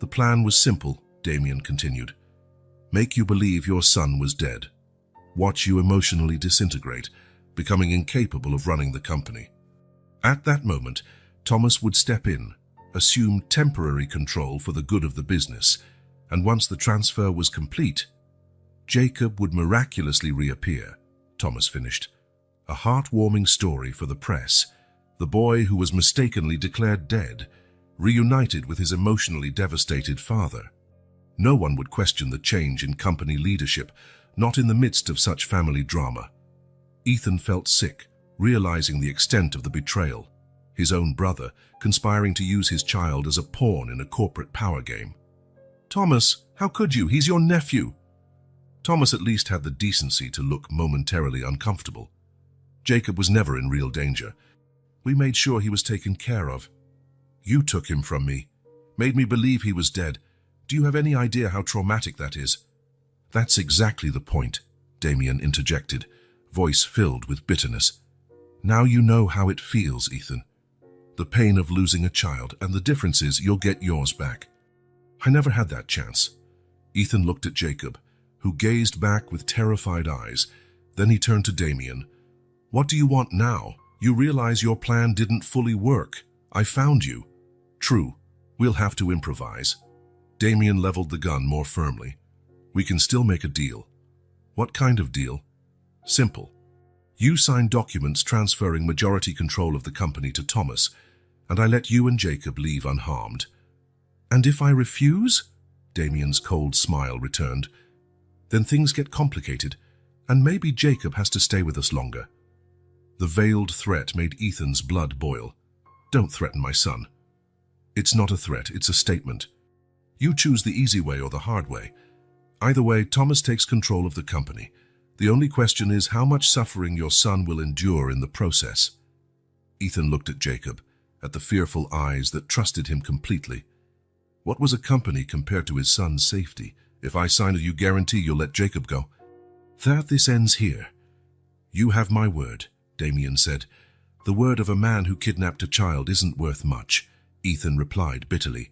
The plan was simple, Damien continued. Make you believe your son was dead. Watch you emotionally disintegrate, becoming incapable of running the company. At that moment, Thomas would step in, assume temporary control for the good of the business, and once the transfer was complete, Jacob would miraculously reappear, Thomas finished. A heartwarming story for the press. The boy who was mistakenly declared dead, reunited with his emotionally devastated father. No one would question the change in company leadership, not in the midst of such family drama. Ethan felt sick, realizing the extent of the betrayal. His own brother, conspiring to use his child as a pawn in a corporate power game. Thomas, how could you? He's your nephew. Thomas at least had the decency to look momentarily uncomfortable. Jacob was never in real danger. We made sure he was taken care of. You took him from me, made me believe he was dead. Do you have any idea how traumatic that is? That's exactly the point, Damien interjected, voice filled with bitterness. Now you know how it feels, Ethan. The pain of losing a child, and the difference is you'll get yours back. I never had that chance. Ethan looked at Jacob, who gazed back with terrified eyes. Then he turned to Damien. What do you want now? You realize your plan didn't fully work. I found you. True, we'll have to improvise. Damien leveled the gun more firmly. We can still make a deal. What kind of deal? Simple. You sign documents transferring majority control of the company to Thomas, and I let you and Jacob leave unharmed. And if I refuse? Damien's cold smile returned. Then things get complicated, and maybe Jacob has to stay with us longer. The veiled threat made Ethan's blood boil. Don't threaten my son. It's not a threat, it's a statement. You choose the easy way or the hard way. Either way, Thomas takes control of the company. The only question is how much suffering your son will endure in the process. Ethan looked at Jacob, at the fearful eyes that trusted him completely. What was a company compared to his son's safety? If I sign it, you guarantee you'll let Jacob go. This ends here. You have my word, Damien said. The word of a man who kidnapped a child isn't worth much, Ethan replied bitterly.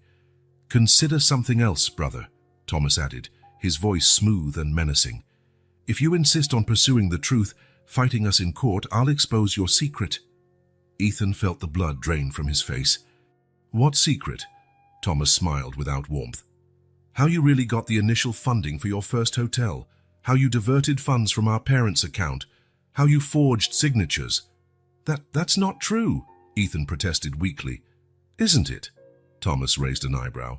Consider something else, brother, Thomas added, his voice smooth and menacing. If you insist on pursuing the truth, fighting us in court, I'll expose your secret." Ethan felt the blood drain from his face. "What secret?" Thomas smiled without warmth. "How you really got the initial funding for your first hotel, how you diverted funds from our parents' account, how you forged signatures." That's not true," Ethan protested weakly. "Isn't it?" Thomas raised an eyebrow.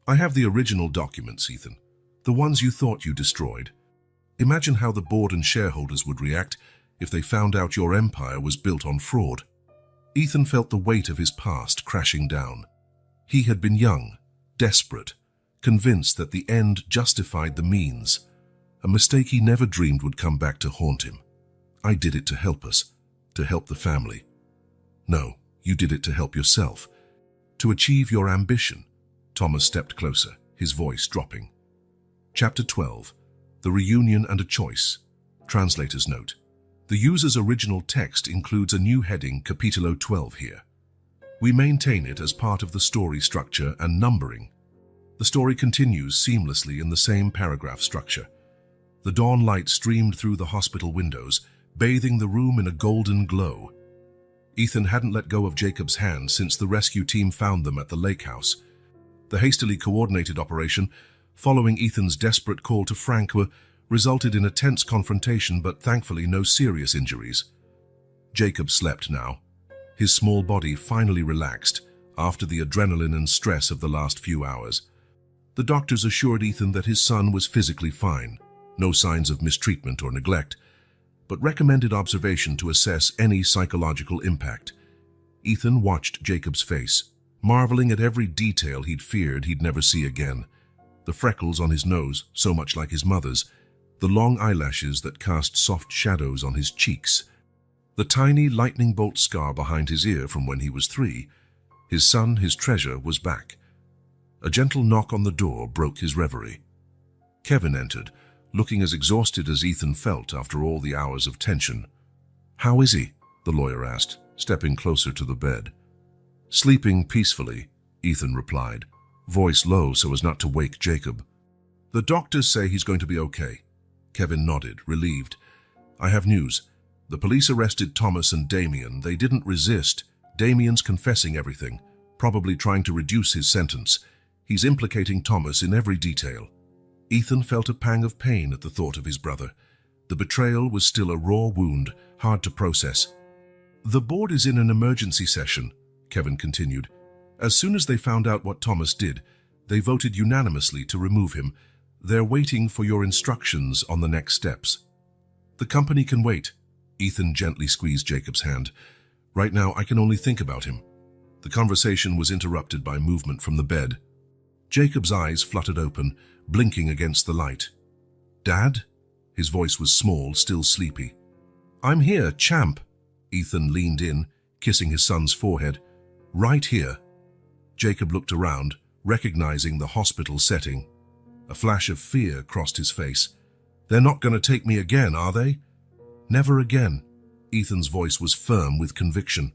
"I have the original documents, Ethan, the ones you thought you destroyed. Imagine how the board and shareholders would react if they found out your empire was built on fraud." Ethan felt the weight of his past crashing down. He had been young, desperate, convinced that the end justified the means, a mistake he never dreamed would come back to haunt him. "I did it to help us, to help the family." "No, you did it to help yourself, to achieve your ambition." Thomas stepped closer, his voice dropping. Chapter 12. The Reunion and a Choice. Translator's note. The user's original text includes a new heading, Capítulo 12 here. We maintain it as part of the story structure and numbering. The story continues seamlessly in the same paragraph structure. The dawn light streamed through the hospital windows, bathing the room in a golden glow. Ethan hadn't let go of Jacob's hand since the rescue team found them at the lake house. The hastily coordinated operation, following Ethan's desperate call to Frank, resulted in a tense confrontation, but thankfully no serious injuries. Jacob slept now. His small body finally relaxed after the adrenaline and stress of the last few hours. The doctors assured Ethan that his son was physically fine, no signs of mistreatment or neglect, but recommended observation to assess any psychological impact. Ethan watched Jacob's face, marveling at every detail he'd feared he'd never see again. The freckles on his nose, so much like his mother's, the long eyelashes that cast soft shadows on his cheeks, the tiny lightning bolt scar behind his ear from when he was 3. His son, his treasure, was back. A gentle knock on the door broke his reverie. Kevin entered, looking as exhausted as Ethan felt after all the hours of tension. "How is he?" the lawyer asked, stepping closer to the bed. "Sleeping peacefully," Ethan replied, voice low so as not to wake Jacob. "The doctors say he's going to be okay." Kevin nodded, relieved. "I have news. The police arrested Thomas and Damien. They didn't resist. Damien's confessing everything, probably trying to reduce his sentence. He's implicating Thomas in every detail." Ethan felt a pang of pain at the thought of his brother. The betrayal was still a raw wound, hard to process. "The board is in an emergency session," Kevin continued. "As soon as they found out what Thomas did, they voted unanimously to remove him. They're waiting for your instructions on the next steps." "The company can wait." Ethan gently squeezed Jacob's hand. "Right now, I can only think about him." The conversation was interrupted by movement from the bed. Jacob's eyes fluttered open, blinking against the light. "Dad?" His voice was small, still sleepy. "I'm here, champ." Ethan leaned in, kissing his son's forehead. "Right here." Jacob looked around, recognizing the hospital setting. A flash of fear crossed his face. "They're not going to take me again, are they?" "Never again." Ethan's voice was firm with conviction.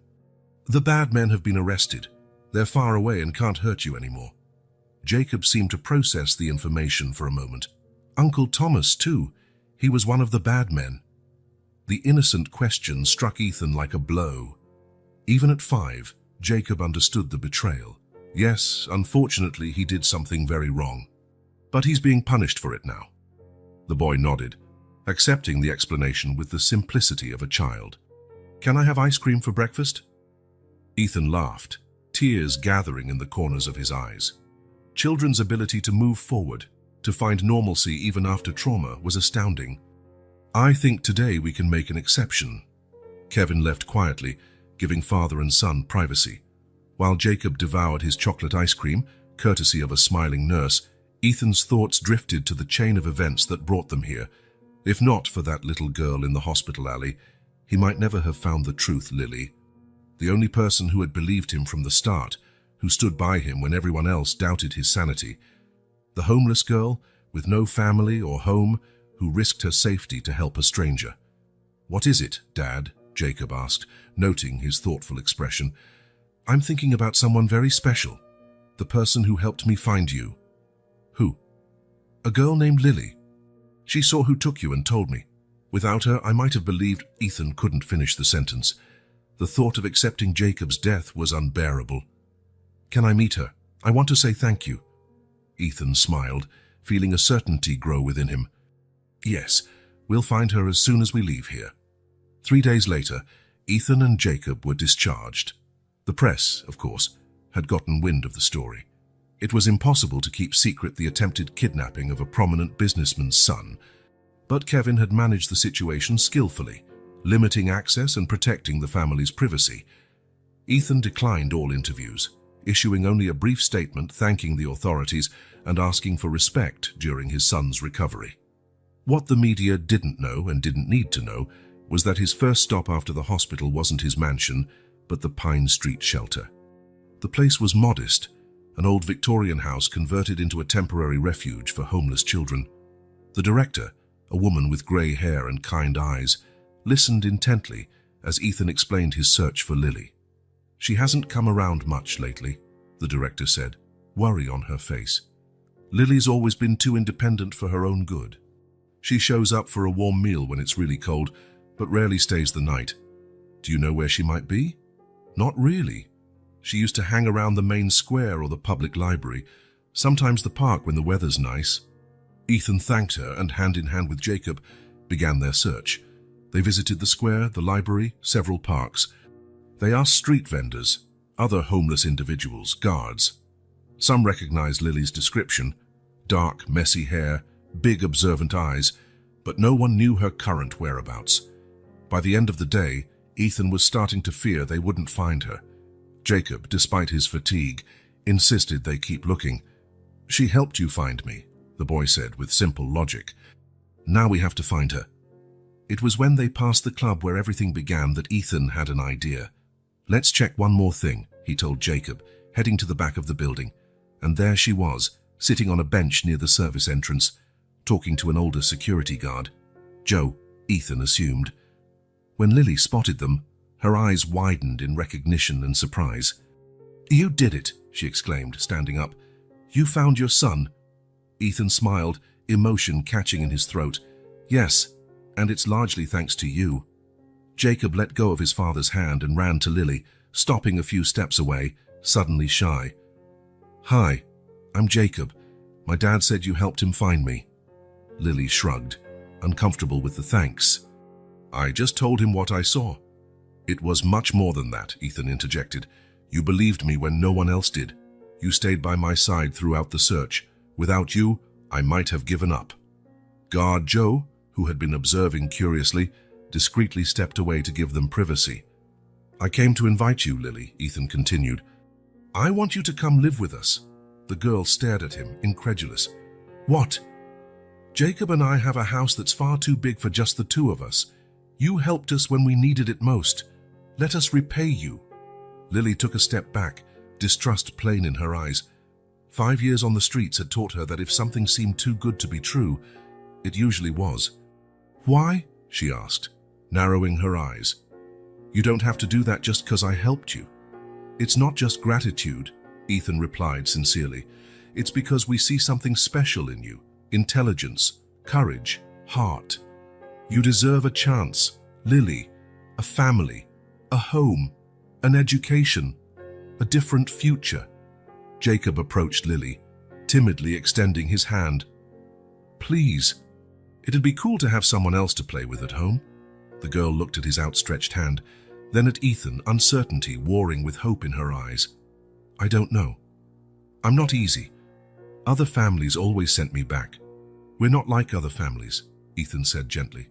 "The bad men have been arrested. They're far away and can't hurt you anymore." Jacob seemed to process the information for a moment. Uncle Thomas, too. He was one of the bad men. The innocent question struck Ethan like a blow. Even at 5, Jacob understood the betrayal. Yes, unfortunately, he did something very wrong. But he's being punished for it now. The boy nodded, accepting the explanation with the simplicity of a child. "Can I have ice cream for breakfast?" Ethan laughed, tears gathering in the corners of his eyes. Children's ability to move forward, to find normalcy even after trauma, was astounding. "I think today we can make an exception." Kevin left quietly, giving father and son privacy. While Jacob devoured his chocolate ice cream, courtesy of a smiling nurse, Ethan's thoughts drifted to the chain of events that brought them here. If not for that little girl in the hospital alley, he might never have found the truth, Lily. The only person who had believed him from the start, who stood by him when everyone else doubted his sanity. The homeless girl, with no family or home, who risked her safety to help a stranger. "What is it, Dad?" Jacob asked, noting his thoughtful expression. "I'm thinking about someone very special. The person who helped me find you." "Who?" "A girl named Lily." She saw who took you and told me. Without her, I might have believed. Ethan couldn't finish the sentence. The thought of accepting Jacob's death was unbearable. Can I meet her? I want to say thank you. Ethan smiled, feeling a certainty grow within him. Yes, we'll find her as soon as we leave here. 3 days later, Ethan and Jacob were discharged. The press, of course, had gotten wind of the story. It was impossible to keep secret the attempted kidnapping of a prominent businessman's son, but Kevin had managed the situation skillfully, limiting access and protecting the family's privacy. Ethan declined all interviews, issuing only a brief statement thanking the authorities and asking for respect during his son's recovery. What the media didn't know and didn't need to know was that his first stop after the hospital wasn't his mansion, but the Pine Street shelter. The place was modest, an old Victorian house converted into a temporary refuge for homeless children. The director, a woman with grey hair and kind eyes, listened intently as Ethan explained his search for Lily. She hasn't come around much lately, the director said, worry on her face. Lily's always been too independent for her own good. She shows up for a warm meal when it's really cold, but rarely stays the night. Do you know where she might be? Not really. She used to hang around the main square or the public library, sometimes the park when the weather's nice. Ethan thanked her and, hand in hand with Jacob, began their search. They visited the square, the library, several parks. They asked street vendors, other homeless individuals, guards. Some recognized Lily's description: dark, messy hair, big observant eyes, but no one knew her current whereabouts. By the end of the day, Ethan was starting to fear they wouldn't find her. Jacob, despite his fatigue, insisted they keep looking. She helped you find me, the boy said with simple logic. Now we have to find her. It was when they passed the club where everything began that Ethan had an idea. Let's check one more thing, he told Jacob, heading to the back of the building. And there she was, sitting on a bench near the service entrance, talking to an older security guard. Joe, Ethan assumed. When Lily spotted them, her eyes widened in recognition and surprise. You did it, she exclaimed, standing up. You found your son. Ethan smiled, emotion catching in his throat. Yes, and it's largely thanks to you. Jacob let go of his father's hand and ran to Lily, stopping a few steps away, suddenly shy. Hi, I'm Jacob. My dad said you helped him find me. Lily shrugged, uncomfortable with the thanks. I just told him what I saw. It was much more than that, Ethan interjected. You believed me when no one else did. You stayed by my side throughout the search. Without you, I might have given up. Guard Joe, who had been observing curiously, discreetly stepped away to give them privacy. I came to invite you, Lily, Ethan continued. I want you to come live with us. The girl stared at him, incredulous. What? Jacob and I have a house that's far too big for just the two of us. You helped us when we needed it most. Let us repay you. Lily took a step back, distrust plain in her eyes. 5 years on the streets had taught her that if something seemed too good to be true, it usually was. Why? She asked, narrowing her eyes. You don't have to do that just because I helped you. It's not just gratitude, Ethan replied sincerely. It's because we see something special in you. Intelligence, courage, heart. You deserve a chance, Lily, a family, a home, an education, a different future. Jacob approached Lily, timidly extending his hand. Please. It'd be cool to have someone else to play with at home. The girl looked at his outstretched hand, then at Ethan, uncertainty warring with hope in her eyes. I don't know. I'm not easy. Other families always sent me back. We're not like other families, Ethan said gently.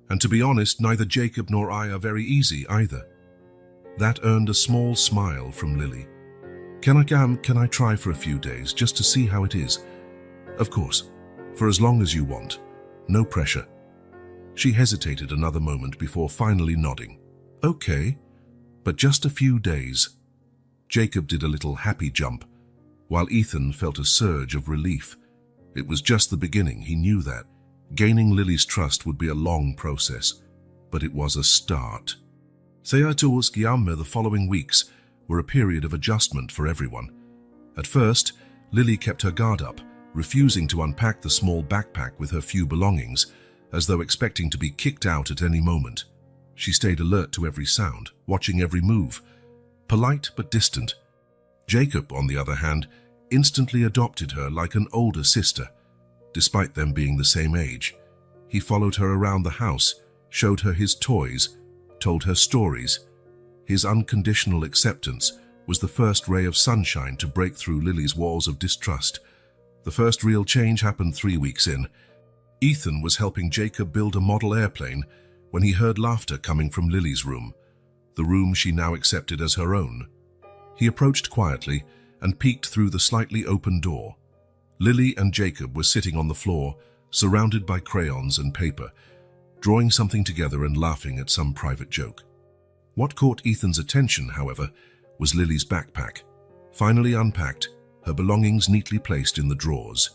And to be honest, neither Jacob nor I are very easy either. That earned a small smile from Lily. Can I try for a few days just to see how it is? Of course, for as long as you want. No pressure. She hesitated another moment before finally nodding. Okay, but just a few days. Jacob did a little happy jump, while Ethan felt a surge of relief. It was just the beginning, he knew that. Gaining Lily's trust would be a long process, but it was a start. The following weeks were a period of adjustment for everyone. At first, Lily kept her guard up, refusing to unpack the small backpack with her few belongings, as though expecting to be kicked out at any moment. She stayed alert to every sound, watching every move. Polite but distant. Jacob, on the other hand, instantly adopted her like an older sister. Despite them being the same age, he followed her around the house, showed her his toys, told her stories. His unconditional acceptance was the first ray of sunshine to break through Lily's walls of distrust. The first real change happened 3 weeks in. Ethan was helping Jacob build a model airplane when he heard laughter coming from Lily's room, the room she now accepted as her own. He approached quietly and peeked through the slightly open door. Lily and Jacob were sitting on the floor, surrounded by crayons and paper, drawing something together and laughing at some private joke. What caught Ethan's attention, however, was Lily's backpack, finally unpacked, her belongings neatly placed in the drawers.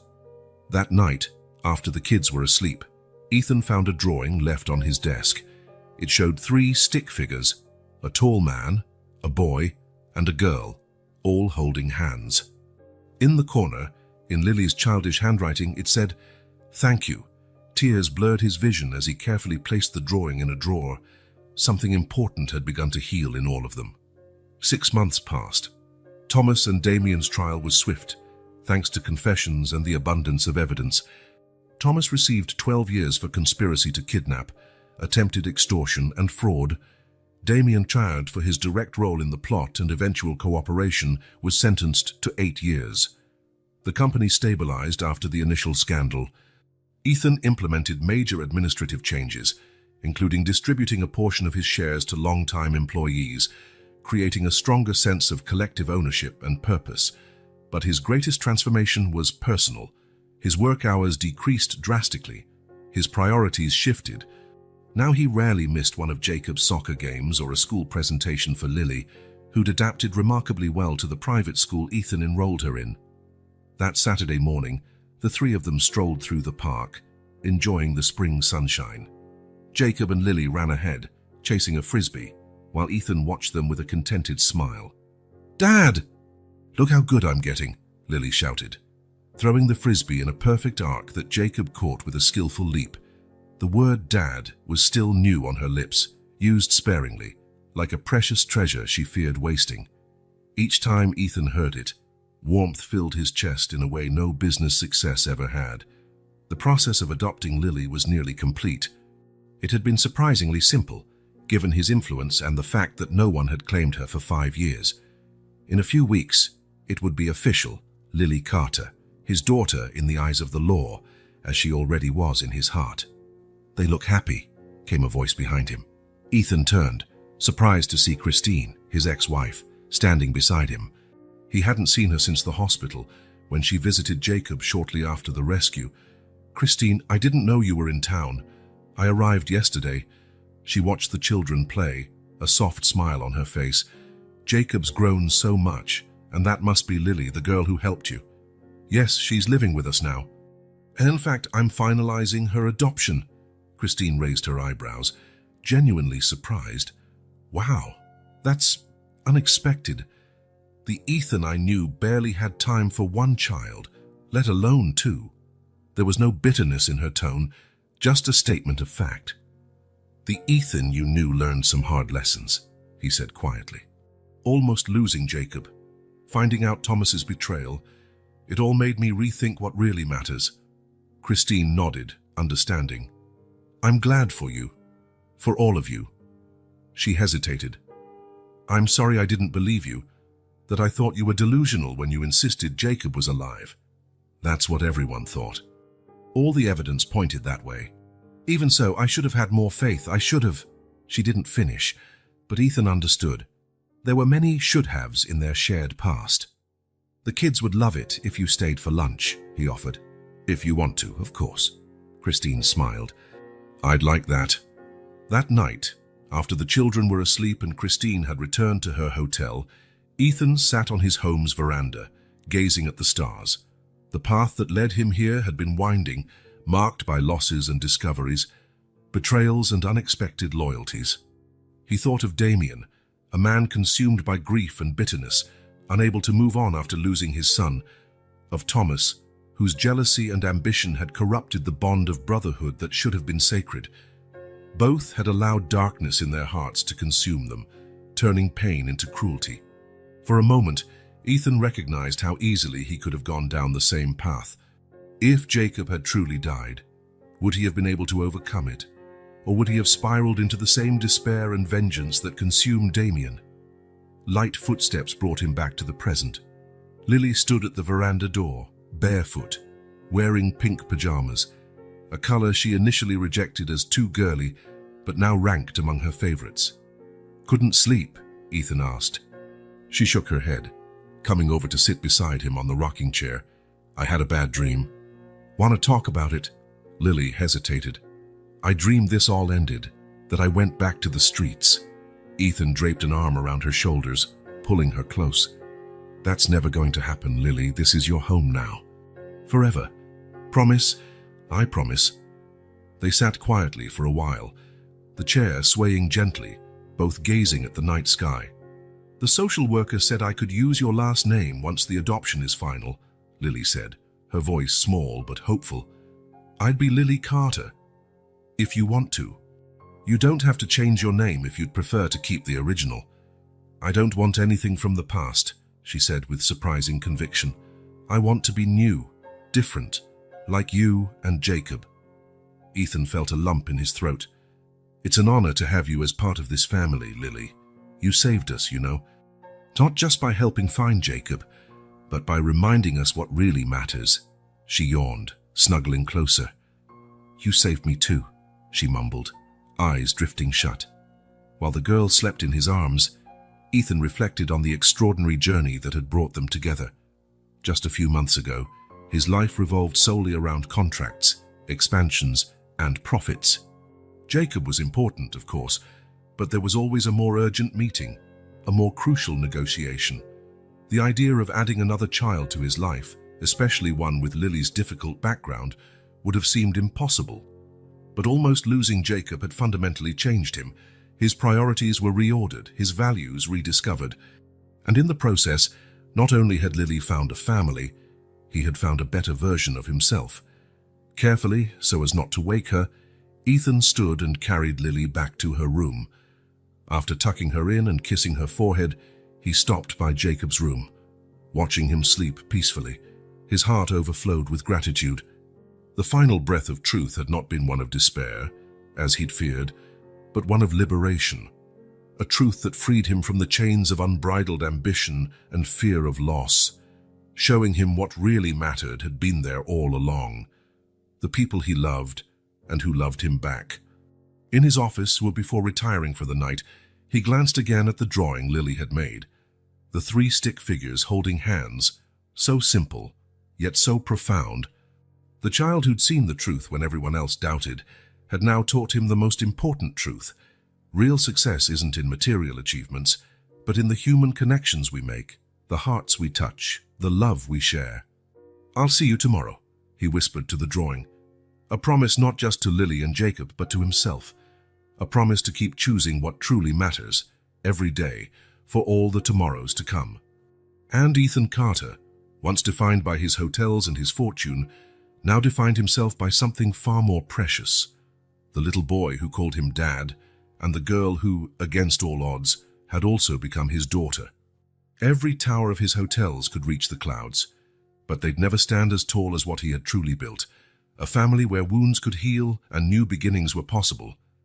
That night, after the kids were asleep, Ethan found a drawing left on his desk. It showed 3 stick figures, a tall man, a boy, and a girl, all holding hands. In the corner, in Lily's childish handwriting, it said, "Thank you." Tears blurred his vision as he carefully placed the drawing in a drawer. Something important had begun to heal in all of them. 6 months passed. Thomas and Damien's trial was swift, thanks to confessions and the abundance of evidence. Thomas received 12 years for conspiracy to kidnap, attempted extortion, and fraud. Damien Chard, for his direct role in the plot and eventual cooperation, was sentenced to 8 years. The company stabilized after the initial scandal. Ethan implemented major administrative changes, including distributing a portion of his shares to long-time employees, creating a stronger sense of collective ownership and purpose. But his greatest transformation was personal. His work hours decreased drastically. His priorities shifted. Now he rarely missed one of Jacob's soccer games or a school presentation for Lily, who'd adapted remarkably well to the private school Ethan enrolled her in. That Saturday morning, the 3 of them strolled through the park, enjoying the spring sunshine. Jacob and Lily ran ahead, chasing a frisbee, while Ethan watched them with a contented smile. "Dad! Look how good I'm getting," Lily shouted, throwing the frisbee in a perfect arc that Jacob caught with a skillful leap. The word "dad" was still new on her lips, used sparingly, like a precious treasure she feared wasting. Each time Ethan heard it, warmth filled his chest in a way no business success ever had. The process of adopting Lily was nearly complete. It had been surprisingly simple, given his influence and the fact that no one had claimed her for 5 years. In a few weeks, it would be official: Lily Carter, his daughter in the eyes of the law, as she already was in his heart. "They look happy," came a voice behind him. Ethan turned, surprised to see Christine, his ex-wife, standing beside him. He hadn't seen her since the hospital, when she visited Jacob shortly after the rescue. "Christine, I didn't know you were in town. I arrived yesterday." She watched the children play, a soft smile on her face. "Jacob's grown so much, and that must be Lily, the girl who helped you." "Yes, she's living with us now. And in fact, I'm finalizing her adoption." Christine raised her eyebrows, genuinely surprised. "Wow, that's unexpected. The Ethan I knew barely had time for 1 child, let alone 2. There was no bitterness in her tone, just a statement of fact. "The Ethan you knew learned some hard lessons," he said quietly. "Almost losing Jacob, finding out Thomas's betrayal, it all made me rethink what really matters." Christine nodded, understanding. "I'm glad for you, for all of you." She hesitated. "I'm sorry I didn't believe you, that I thought you were delusional when you insisted Jacob was alive." "That's what everyone thought. All the evidence pointed that way. Even so, I should have had more faith. I should have—" She didn't finish, but Ethan understood. There were many should-haves in their shared past. "The kids would love it if you stayed for lunch," he offered. "If you want to, of course." Christine smiled. "I'd like that." That night, after the children were asleep and Christine had returned to her hotel, Ethan sat on his home's veranda, gazing at the stars. The path that led him here had been winding, marked by losses and discoveries, betrayals and unexpected loyalties. He thought of Damien, a man consumed by grief and bitterness, unable to move on after losing his son; of Thomas, whose jealousy and ambition had corrupted the bond of brotherhood that should have been sacred. Both had allowed darkness in their hearts to consume them, turning pain into cruelty. For a moment, Ethan recognized how easily he could have gone down the same path. If Jacob had truly died, would he have been able to overcome it? Or would he have spiraled into the same despair and vengeance that consumed Damien? Light footsteps brought him back to the present. Lily stood at the veranda door, barefoot, wearing pink pajamas, a color she initially rejected as too girly, but now ranked among her favorites. "Couldn't sleep?" Ethan asked. She shook her head, coming over to sit beside him on the rocking chair. "I had a bad dream." "Want to talk about it?" Lily hesitated. "I dreamed this all ended, that I went back to the streets." Ethan draped an arm around her shoulders, pulling her close. "That's never going to happen, Lily. This is your home now. Forever. Promise?" "I promise." They sat quietly for a while, the chair swaying gently, both gazing at the night sky. "The social worker said I could use your last name once the adoption is final," Lily said, her voice small but hopeful. "I'd be Lily Carter, if you want to. You don't have to change your name if you'd prefer to keep the original." "I don't want anything from the past," she said with surprising conviction. "I want to be new, different, like you and Jacob." Ethan felt a lump in his throat. "It's an honor to have you as part of this family, Lily. You saved us, you know. Not just by helping find Jacob, but by reminding us what really matters." She yawned, snuggling closer. "You saved me too," she mumbled, eyes drifting shut. While the girl slept in his arms, Ethan reflected on the extraordinary journey that had brought them together. Just a few months ago, his life revolved solely around contracts, expansions, and profits. Jacob was important, of course, but there was always a more urgent meeting, a more crucial negotiation. The idea of adding another child to his life, especially one with Lily's difficult background, would have seemed impossible. But almost losing Jacob had fundamentally changed him. His priorities were reordered, his values rediscovered. And in the process, not only had Lily found a family, he had found a better version of himself. Carefully, so as not to wake her, Ethan stood and carried Lily back to her room. After tucking her in and kissing her forehead, he stopped by Jacob's room. Watching him sleep peacefully, his heart overflowed with gratitude. The final breath of truth had not been one of despair, as he'd feared, but one of liberation. A truth that freed him from the chains of unbridled ambition and fear of loss, showing him what really mattered had been there all along. The people he loved, and who loved him back. In his office, before retiring for the night, he glanced again at the drawing Lily had made. The 3 stick figures holding hands, so simple, yet so profound. The child who'd seen the truth when everyone else doubted had now taught him the most important truth. Real success isn't in material achievements, but in the human connections we make, the hearts we touch, the love we share. "I'll see you tomorrow," he whispered to the drawing. A promise not just to Lily and Jacob, but to himself. A promise to keep choosing what truly matters, every day, for all the tomorrows to come. And Ethan Carter, once defined by his hotels and his fortune, now defined himself by something far more precious. The little boy who called him Dad, and the girl who, against all odds, had also become his daughter. Every tower of his hotels could reach the clouds, but they'd never stand as tall as what he had truly built. A family where wounds could heal and new beginnings were possible.